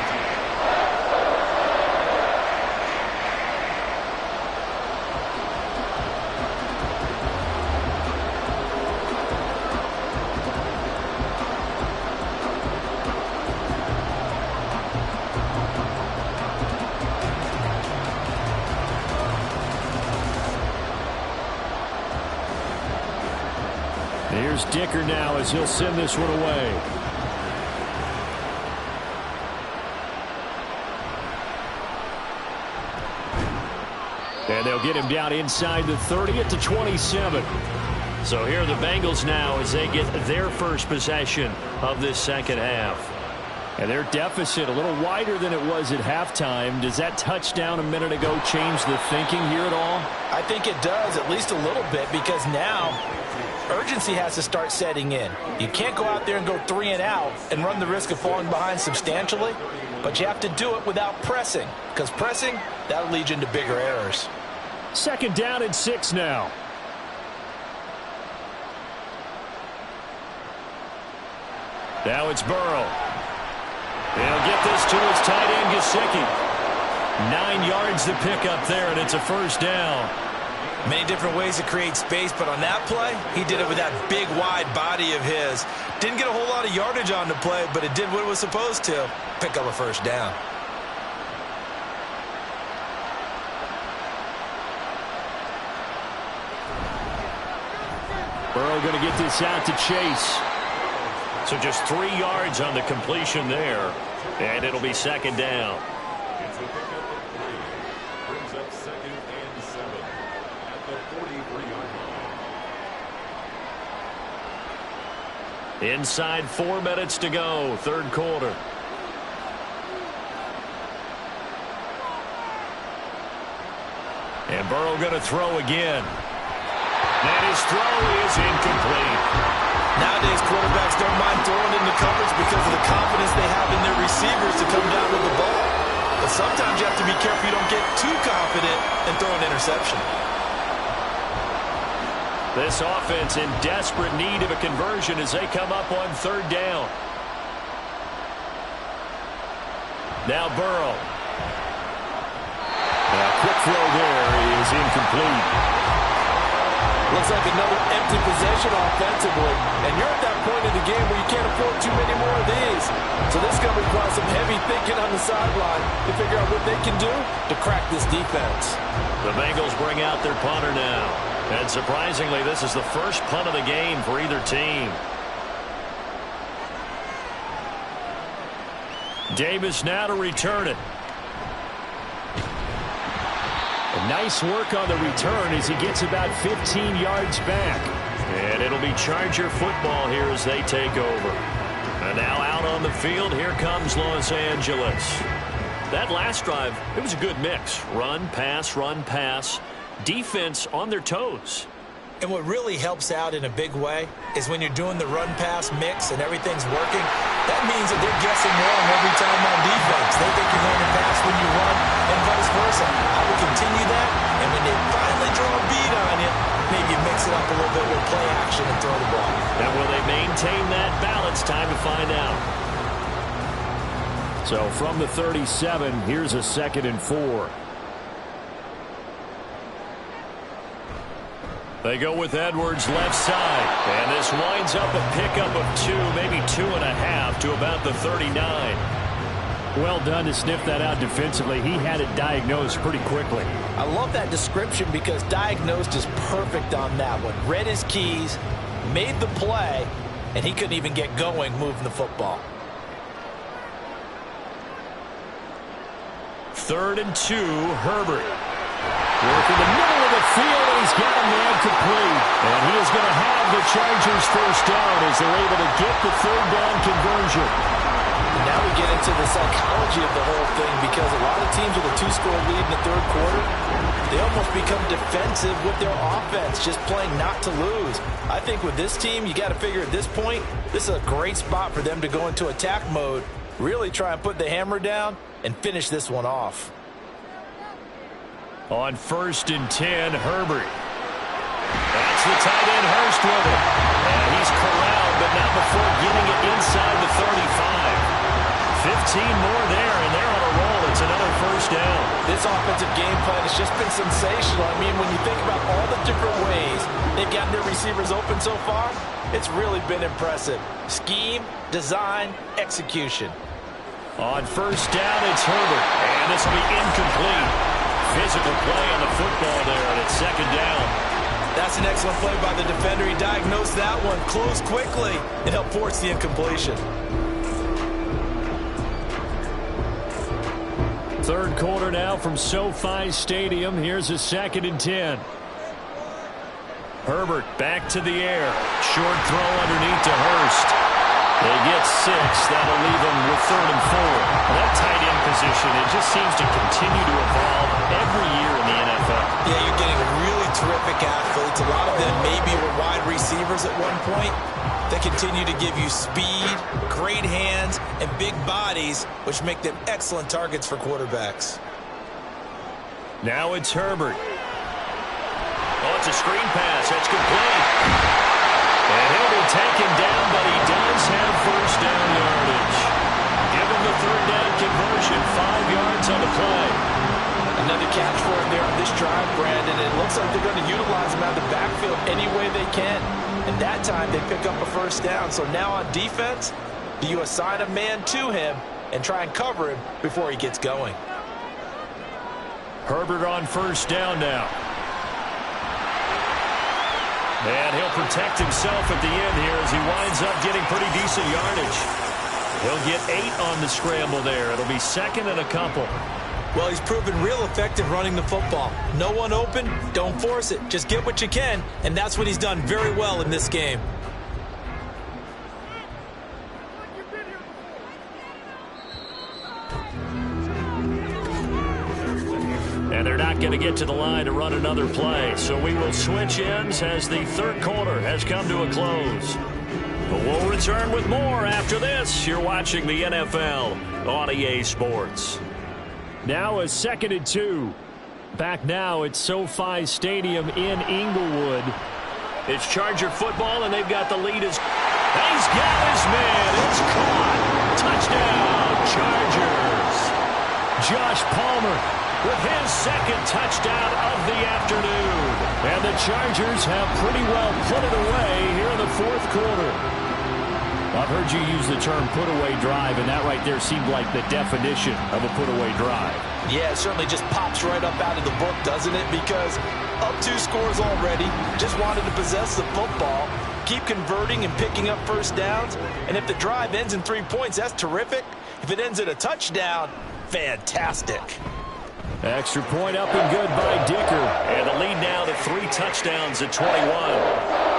Here's Dicker now as he'll send this one away. And they'll get him down inside the 30 at the 27. So here are the Bengals now as they get their first possession of this second half. And their deficit a little wider than it was at halftime. Does that touchdown a minute ago change the thinking here at all? I think it does, at least a little bit, because now urgency has to start setting in. You can't go out there and go 3 and out and run the risk of falling behind substantially, but you have to do it without pressing, because pressing, that'll lead you into bigger errors. 2nd down and 6 now. Now it's Burrow. He'll get this to his tight end, Gesicki. 9 yards to pick up there, and it's a first down. Many different ways to create space, but on that play, he did it with that big, wide body of his. Didn't get a whole lot of yardage on the play, but it did what it was supposed to. Pick up a first down. Burrow going to get this out to Chase. So just 3 yards on the completion there, and it'll be 2nd down. Brings up 2nd and 7 at the 43-yard line. Inside 4 minutes to go, third quarter. And Burrow going to throw again. And his throw is incomplete. Nowadays, quarterbacks don't mind throwing into coverage because of the confidence they have in their receivers to come down with the ball. But sometimes you have to be careful you don't get too confident and throw an interception. This offense in desperate need of a conversion as they come up on 3rd down. Now Burrow. A quick throw there is incomplete. Looks like another empty possession offensively. And you're at that point in the game where you can't afford too many more of these. So this is going to require some heavy thinking on the sideline to figure out what they can do to crack this defense. The Bengals bring out their punter now. And surprisingly, this is the first punt of the game for either team. Davis now to return it. Nice work on the return as he gets about 15 yards back. And it'll be Charger football here as they take over. And now out on the field, here comes Los Angeles. That last drive, it was a good mix. Run, pass, defense on their toes. And what really helps out in a big way is when you're doing the run-pass mix and everything's working, that means that they're guessing wrong every time on defense. They think you're going to pass when you run and vice versa. I will continue that, and when they finally draw a beat on you, maybe you mix it up a little bit with play action and throw the ball. And will they maintain that balance? Time to find out. So from the 37, here's a 2nd and 4. They go with Edwards left side. And this winds up a pickup of 2, maybe 2.5 to about the 39. Well done to sniff that out defensively. He had it diagnosed pretty quickly. I love that description because diagnosed is perfect on that one. Read his keys, made the play, and he couldn't even get going moving the football. 3rd and 2, Herbert. Working the middle of the field, and he's got a man complete. And he is going to have the Chargers first down as they're able to get the 3rd down conversion. And now we get into the psychology of the whole thing because a lot of teams with a 2-score lead in the 3rd quarter, they almost become defensive with their offense, just playing not to lose. I think with this team, you got to figure at this point, this is a great spot for them to go into attack mode, really try and put the hammer down and finish this one off. On 1st and 10, Herbert. That's the tight end, Hurst with it. And he's corralled, but not before getting it inside the 35. 15 more there, and they're on a roll. It's another first down. This offensive game plan has just been sensational. I mean, when you think about all the different ways they've gotten their receivers open so far, it's really been impressive. Scheme, design, execution. On 1st down, it's Herbert. And this will be incomplete. Physical play on the football there, and it's 2nd down. That's an excellent play by the defender. He diagnosed that one, closed quickly, and helped force the incompletion. 3rd quarter now from SoFi Stadium. Here's a 2nd and 10. Herbert back to the air. Short throw underneath to Hurst. They get 6. That'll leave them with 3rd and 4. That tight end position, it just seems to continue to evolve every year in the NFL. Yeah, you're getting really terrific athletes. A lot of them maybe were wide receivers at one point. They continue to give you speed, great hands, and big bodies, which make them excellent targets for quarterbacks. Now it's Herbert. Oh, it's a screen pass. That's complete. And he'll be taken down, but he does have first down yardage. Give him the 3rd down conversion, 5 yards on the play. Another catch for him there on this drive, Brandon. It looks like they're going to utilize him out of the backfield any way they can. And that time they pick up a first down. So now on defense, do you assign a man to him and try and cover him before he gets going? Herbert on first down now. And he'll protect himself at the end here as he winds up getting pretty decent yardage. He'll get 8 on the scramble there. It'll be 2nd and a couple. Well, he's proven real effective running the football. No one open, don't force it. Just get what you can, and that's what he's done very well in this game. And they're not going to get to the line to run another play. So we will switch ends as the 3rd quarter has come to a close. But we'll return with more after this. You're watching the NFL on EA Sports. Now a 2nd and 2. Back now at SoFi Stadium in Inglewood. It's Charger football, and they've got the lead. He's got his man. It's caught. Touchdown, Chargers. Josh Palmer with his 2nd touchdown of the afternoon. And the Chargers have pretty well put it away here in the 4th quarter. I've heard you use the term put-away drive, and that right there seemed like the definition of a put-away drive. Yeah, it certainly just pops right up out of the book, doesn't it? Because up 2 scores already, just wanted to possess the football, keep converting and picking up first downs, and if the drive ends in 3 points, that's terrific. If it ends in a touchdown, fantastic. Extra point up and good by Dicker. And the lead now to 3 touchdowns at 21.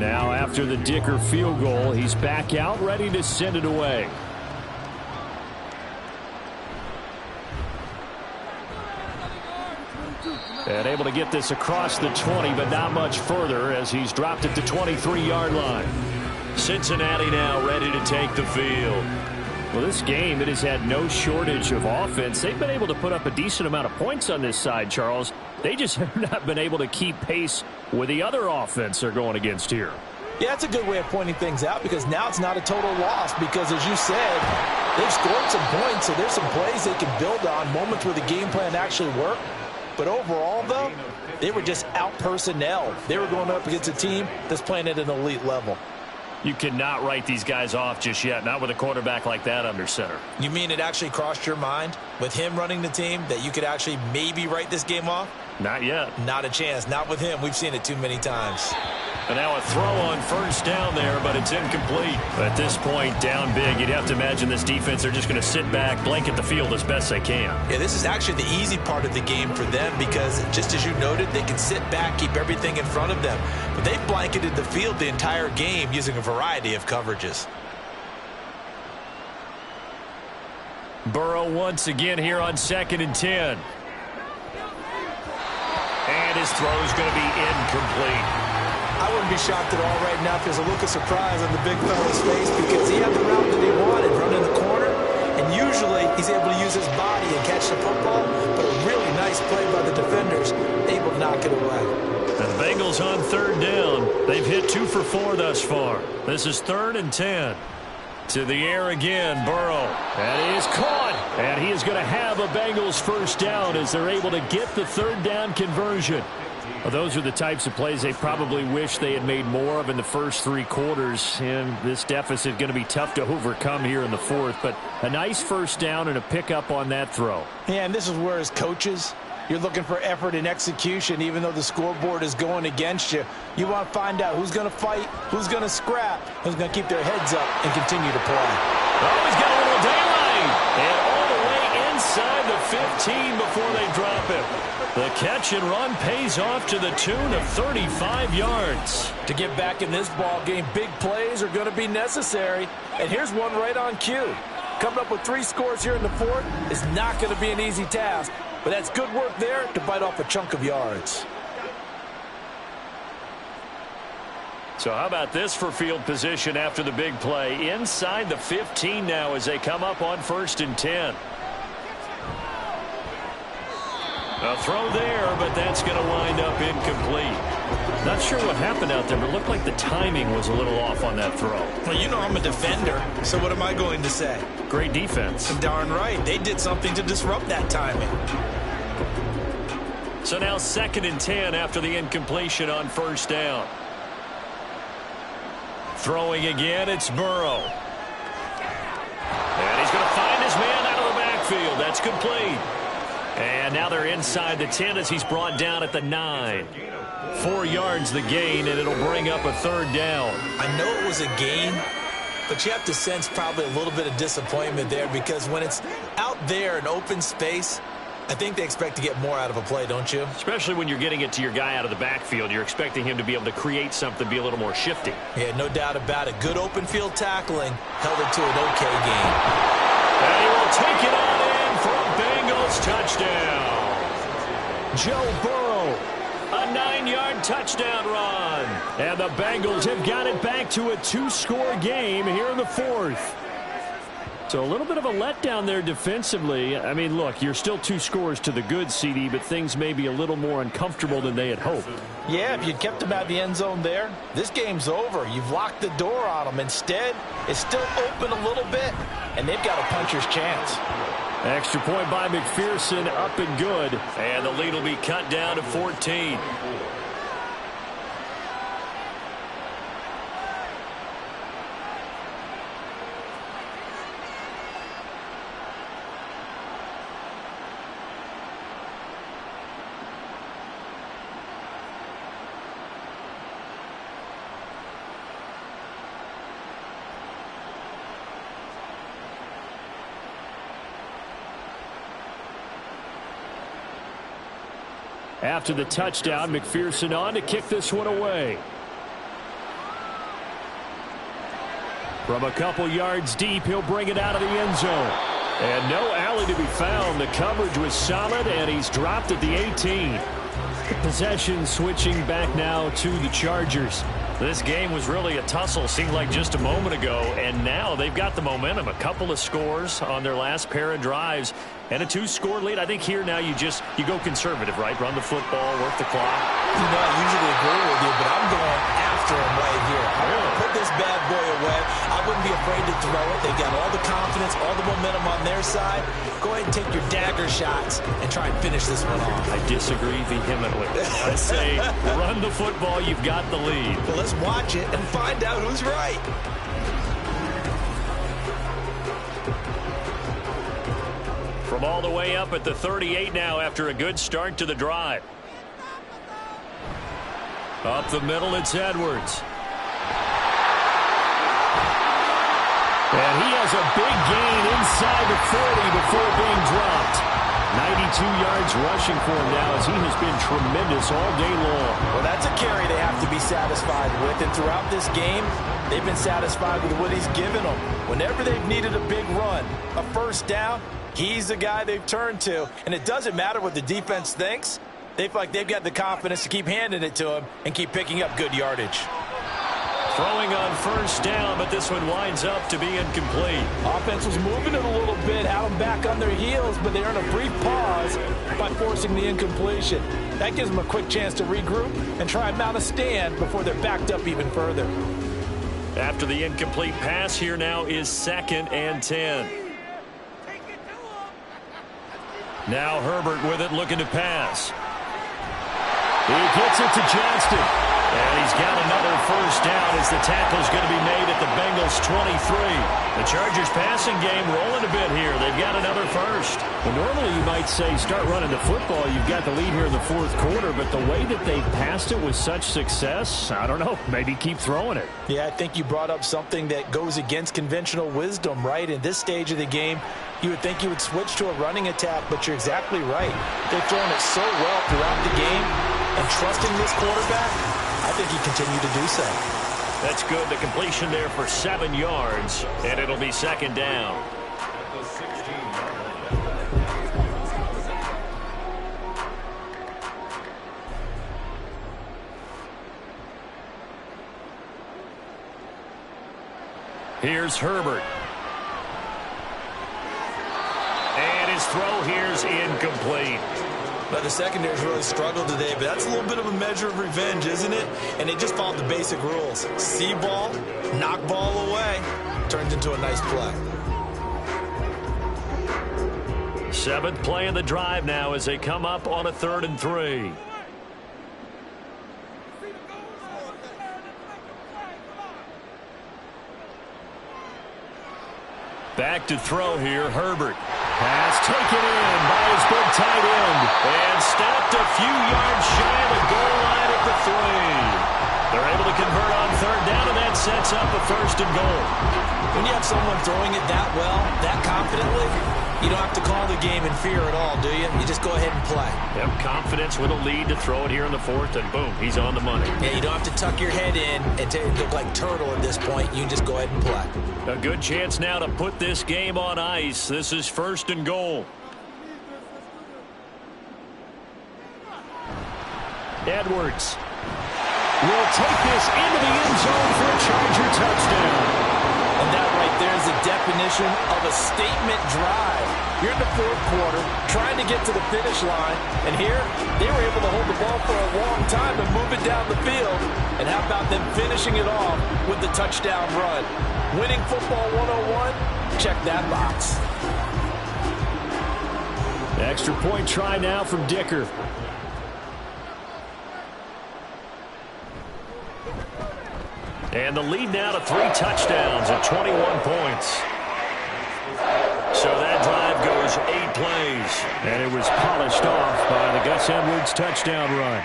Now after the Dicker field goal, he's back out ready to send it away. And able to get this across the 20, but not much further as he's dropped it to 23-yard line. Cincinnati now ready to take the field. Well, this game, it has had no shortage of offense. They've been able to put up a decent amount of points on this side, Charles. They just have not been able to keep pace with the other offense they're going against here. Yeah, that's a good way of pointing things out because now it's not a total loss because, as you said, they've scored some points, so there's some plays they can build on, moments where the game plan actually worked. But overall, though, they were just out-personnel. They were going up against a team that's playing at an elite level. You cannot write these guys off just yet, not with a quarterback like that under center. You mean it actually crossed your mind with him running the team that you could actually maybe write this game off? Not yet. Not a chance. Not with him. We've seen it too many times. And now a throw on first down there, but it's incomplete. At this point, down big, you'd have to imagine this defense, they're just going to sit back, blanket the field as best they can. Yeah, this is actually the easy part of the game for them because, just as you noted, they can sit back, keep everything in front of them. But they've blanketed the field the entire game using a variety of coverages. Burrow once again here on 2nd and 10. And his throw is going to be incomplete. I wouldn't be shocked at all right now if there's a look of surprise on the big fella's face because he had the route that he wanted, run in the corner, and usually he's able to use his body and catch the football, but a really nice play by the defenders, able to knock it away. And the Bengals on 3rd down. They've hit 2 for 4 thus far. This is 3rd and 10. To the air again, Burrow. And he is caught. And he is going to have a Bengals first down as they're able to get the 3rd down conversion. Well, those are the types of plays they probably wish they had made more of in the first 3 quarters. And this deficit going to be tough to overcome here in the 4th. But a nice first down and a pickup on that throw. Yeah, and this is where as coaches, you're looking for effort and execution even though the scoreboard is going against you. You want to find out who's going to fight, who's going to scrap, who's going to keep their heads up and continue to play. Oh, he's got a little daylight. And all the way inside the 15 before they drop him. The catch and run pays off to the tune of 35 yards. To get back in this ball game, big plays are going to be necessary. And here's one right on cue. Coming up with 3 scores here in the 4th is not going to be an easy task. But that's good work there to bite off a chunk of yards. So how about this for field position after the big play? Inside the 15 now as they come up on 1st and 10. A throw there, but that's going to wind up incomplete. Not sure what happened out there, but it looked like the timing was a little off on that throw. Well, you know I'm a defender, so what am I going to say? Great defense. Darn right. They did something to disrupt that timing. So now 2nd and 10 after the incompletion on 1st down. Throwing again, it's Burrow. And he's going to find his man out of the backfield. That's complete. And now they're inside the 10 as he's brought down at the 9. 4 yards the gain, and it'll bring up a 3rd down. I know it was a gain, but you have to sense probably a little bit of disappointment there because when it's out there in open space, I think they expect to get more out of a play, don't you? Especially when you're getting it to your guy out of the backfield. You're expecting him to be able to create something, be a little more shifty. Yeah, no doubt about it. Good open field tackling held it to an okay game. And he will take it on in for a Bengals touchdown. Joe Burrow, a 9-yard touchdown run. And the Bengals have got it back to a 2-score game here in the 4th. So a little bit of a letdown there defensively. I mean, look, you're still 2 scores to the good, CD, but things may be a little more uncomfortable than they had hoped. Yeah, if you'd kept them out of the end zone there, this game's over. You've locked the door on them. Instead, it's still open a little bit, and they've got a puncher's chance. Extra point by McPherson, up and good. And the lead will be cut down to 14. After the touchdown, McPherson on to kick this one away. From a couple yards deep, he'll bring it out of the end zone. And no alley to be found. The coverage was solid, and he's dropped at the 18. Possession switching back now to the Chargers. This game was really a tussle, seemed like just a moment ago, and now they've got the momentum. A couple of scores on their last pair of drives, and a 2-score lead. I think here now you go conservative, right? Run the football, work the clock. You know, I usually agree with you, but I'm going after him right here. I want to put this bad boy away. I wouldn't be afraid to throw it. They've got all the confidence, all the momentum on their side. Go ahead and take your dagger shots and try and finish this one off. I disagree vehemently. I say run the football. You've got the lead. Well, let's watch it and find out who's right. From all the way up at the 38 now after a good start to the drive. Up the middle, it's Edwards. And he has a big gain inside the 40 before being dropped. 92 yards rushing for him now as he has been tremendous all day long. Well, that's a carry they have to be satisfied with. And throughout this game, they've been satisfied with what he's given them. Whenever they've needed a big run, a first down, he's the guy they've turned to. And it doesn't matter what the defense thinks. They feel like they've got the confidence to keep handing it to him and keep picking up good yardage. Throwing on first down, but this one winds up to be incomplete. Offense was moving it a little bit, had them back on their heels, but they earned a brief pause by forcing the incompletion. That gives them a quick chance to regroup and try and mount a stand before they're backed up even further. After the incomplete pass, here now is 2nd and 10. Now Herbert with it, looking to pass. He gets it to Johnston. And he's got another first down as the tackle's going to be made at the Bengals 23. The Chargers passing game rolling a bit here. They've got another first. Well, normally you might say start running the football. You've got the lead here in the 4th quarter, but the way that they passed it with such success, I don't know, maybe keep throwing it. Yeah, I think you brought up something that goes against conventional wisdom, right? In this stage of the game, you would think you would switch to a running attack, but you're exactly right. They've thrown it so well throughout the game, and trusting this quarterback, I think he continued to do so. That's good. The completion there for 7 yards, and it'll be 2nd down. At the 16-yard line. Here's Herbert. And his throw here's incomplete. But the secondary's really struggled today, but that's a little bit of a measure of revenge, isn't it? And they just followed the basic rules. See ball, knock ball away, turns into a nice play. 7th play of the drive now as they come up on a 3rd and 3. Back to throw here, Herbert. Pass taken in by his big tight end. And stopped a few yards shy of the goal line at the 3. They're able to convert on 3rd down, and that sets up a 1st and goal. When you have someone throwing it that well, that confidently, you don't have to call the game in fear at all, do you? You just go ahead and play. Yep, confidence with a lead to throw it here in the 4th, and boom, he's on the money. Yeah, you don't have to tuck your head in and look like turtle at this point. You can just go ahead and play. A good chance now to put this game on ice. This is 1st and goal. Edwards will take this into the end zone for a Charger touchdown. And that right there is the definition of a statement drive. You're in the 4th quarter, trying to get to the finish line, and here they were able to hold the ball for a long time and move it down the field. And how about them finishing it off with the touchdown run? Winning football 101, check that box. Extra point try now from Dicker. And the lead now to 3 touchdowns at 21 points. So that drive goes 8 plays. And it was polished off by the Gus Edwards touchdown run.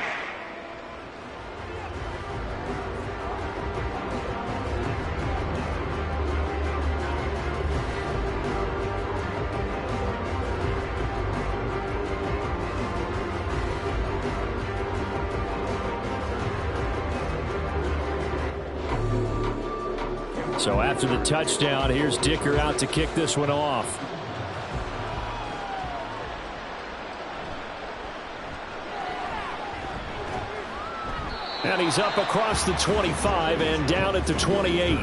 So after the touchdown, here's Dicker out to kick this one off. And he's up across the 25 and down at the 28.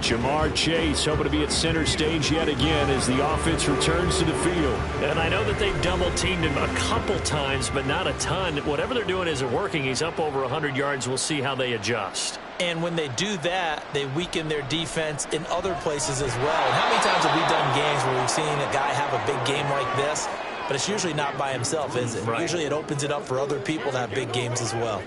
Jamar Chase hoping to be at center stage yet again as the offense returns to the field. And I know that they've double-teamed him a couple times, but not a ton. Whatever they're doing isn't working. He's up over 100 yards. We'll see how they adjust. And when they do that, they weaken their defense in other places as well. And how many times have we done games where we've seen a guy have a big game like this, but it's usually not by himself, is it? Right. Usually it opens it up for other people to have big games as well.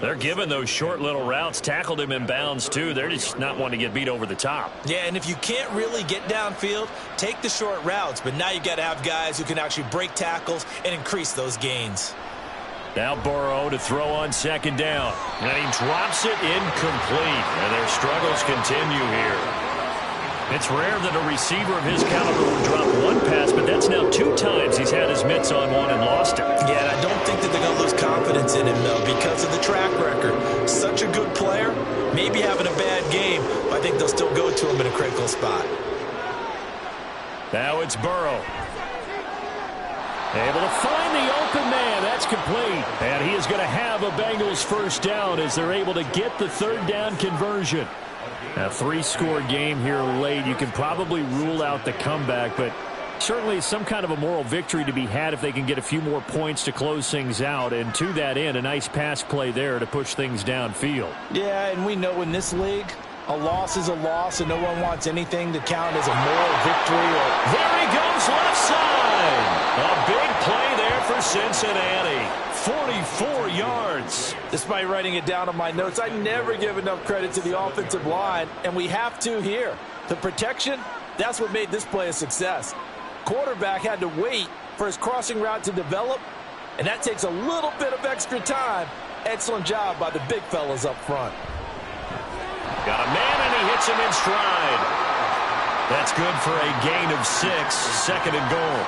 They're giving those short little routes. Tackled him in bounds, too. They're just not wanting to get beat over the top. Yeah, and if you can't really get downfield, take the short routes. But now you got to have guys who can actually break tackles and increase those gains. Now Burrow to throw on second down. And he drops it incomplete. And their struggles continue here. It's rare that a receiver of his caliber would drop one pass, but that's now 2 times he's had his mitts on one and lost it. Yeah, and I don't think that they're going to lose confidence in him, though, because of the track record. Such a good player, maybe having a bad game, but I think they'll still go to him in a critical spot. Now it's Burrow. Able to find the open man. That's complete. And he is going to have a Bengals first down as they're able to get the third down conversion. A 3-score game here late. You can probably rule out the comeback, but certainly some kind of a moral victory to be had if they can get a few more points to close things out. And to that end, a nice pass play there to push things downfield. Yeah, and we know in this league, a loss is a loss, and no one wants anything to count as a moral victory. There he goes left side. A big play there for Cincinnati. 44 yards. Despite writing it down on my notes, I never give enough credit to the offensive line, and we have to here. The protection, that's what made this play a success. Quarterback had to wait for his crossing route to develop, and that takes a little bit of extra time. Excellent job by the big fellas up front. Got a man, and he hits him in stride. That's good for a gain of 6, 2nd and goal.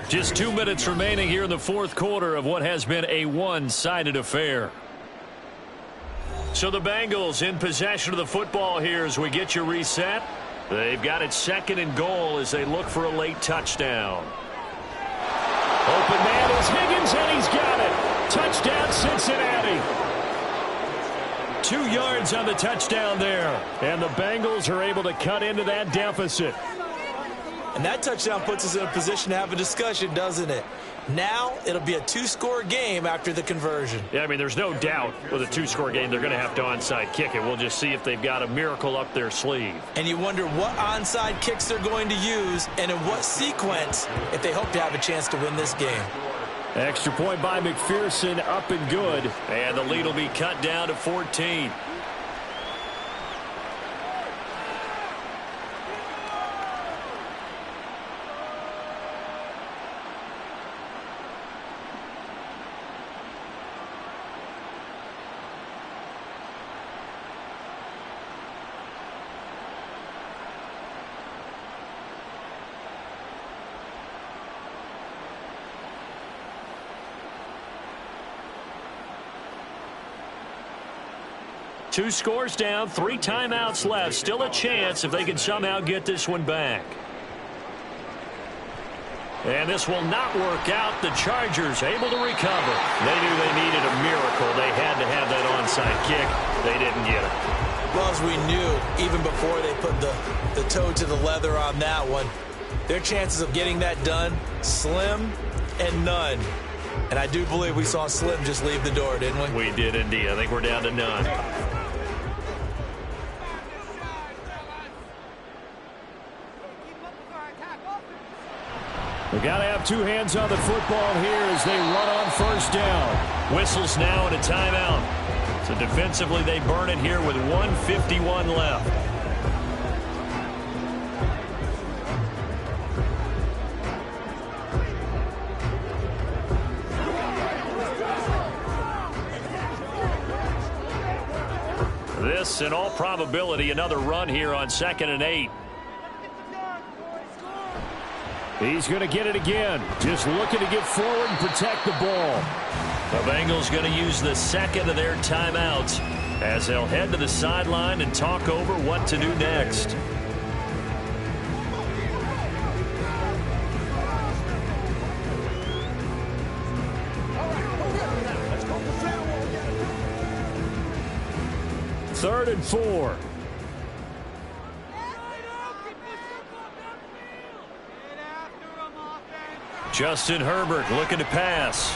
Just 2 minutes remaining here in the 4th quarter of what has been a one-sided affair. So the Bengals in possession of the football here as we get you reset. They've got it 2nd and goal as they look for a late touchdown. Open man is Higgins, and he's got it. Touchdown, Cincinnati. 2 yards on the touchdown there. And the Bengals are able to cut into that deficit. And that touchdown puts us in a position to have a discussion, doesn't it? Now it'll be a 2-score game after the conversion. Yeah, I mean, there's no doubt with a 2-score game they're going to have to onside kick it. We'll just see if they've got a miracle up their sleeve. And you wonder what onside kicks they're going to use and in what sequence if they hope to have a chance to win this game. Extra point by McPherson, up and good. And the lead will be cut down to 14. Two scores down, 3 timeouts left. Still a chance if they can somehow get this one back. And this will not work out. The Chargers able to recover. They knew they needed a miracle. They had to have that onside kick. They didn't get it. Well, as we knew, even before they put the toe to the leather on that one, their chances of getting that done, slim and none. And I do believe we saw Slim just leave the door, didn't we? We did indeed. I think we're down to none. We got to have 2 hands on the football here as they run on first down. Whistles now and a timeout. So defensively they burn it here with 1:51 left. This, in all probability, another run here on 2nd and 8. He's going to get it again. Just looking to get forward and protect the ball. The Bengals going to use the second of their timeouts as they'll head to the sideline and talk over what to do next. Third and 4. Justin Herbert looking to pass.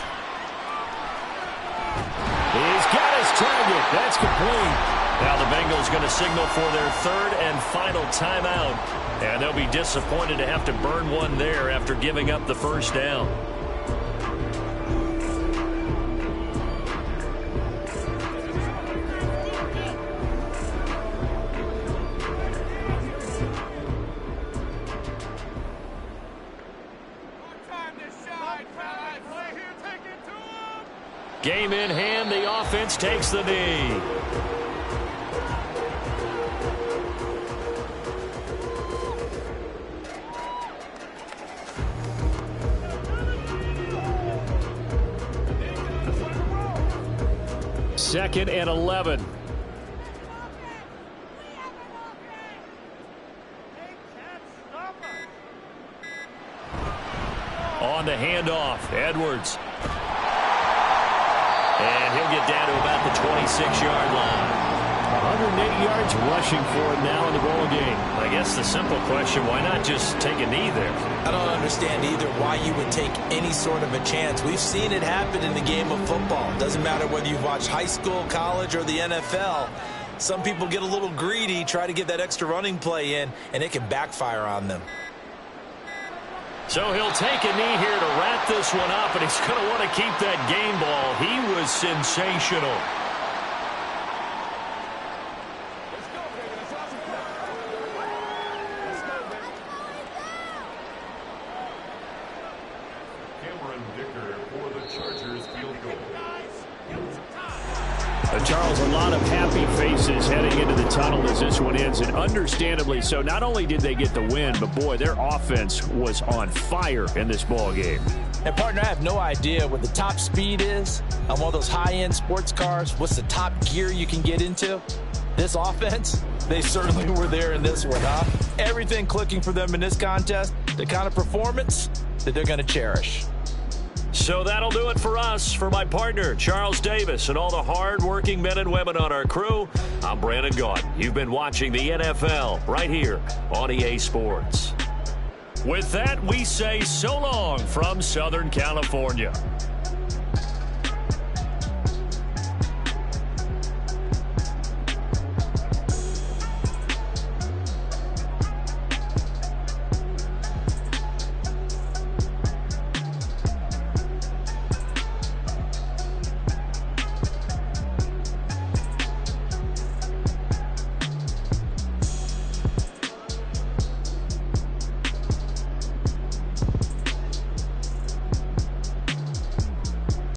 He's got his target. That's complete. Now the Bengals going to signal for their third and final timeout. And they'll be disappointed to have to burn one there after giving up the first down. Game in hand, the offense takes the knee. Second and 11. On the handoff, Edwards. And he'll get down to about the 26-yard line. 180 yards rushing for him now in the ball game. I guess the simple question, why not just take a knee there? I don't understand either why you would take any sort of a chance. We've seen it happen in the game of football. Doesn't matter whether you've watched high school, college, or the NFL. Some people get a little greedy, try to get that extra running play in, and it can backfire on them. So he'll take a knee here to wrap this one up, and he's going to want to keep that game ball. He was sensational. Charles, a lot of happy faces heading into the tunnel as this one ends, and understandably so. Not only did they get the win, but boy, their offense was on fire in this ball game. And partner, I have no idea what the top speed is on one of those high-end sports cars. What's the top gear you can get into? This offense, they certainly were there in this one, huh? Everything clicking for them in this contest, the kind of performance that they're going to cherish. So that'll do it for us. For my partner, Charles Davis, and all the hard-working men and women on our crew, I'm Brandon Gaudin. You've been watching the NFL right here on EA Sports. With that, we say so long from Southern California.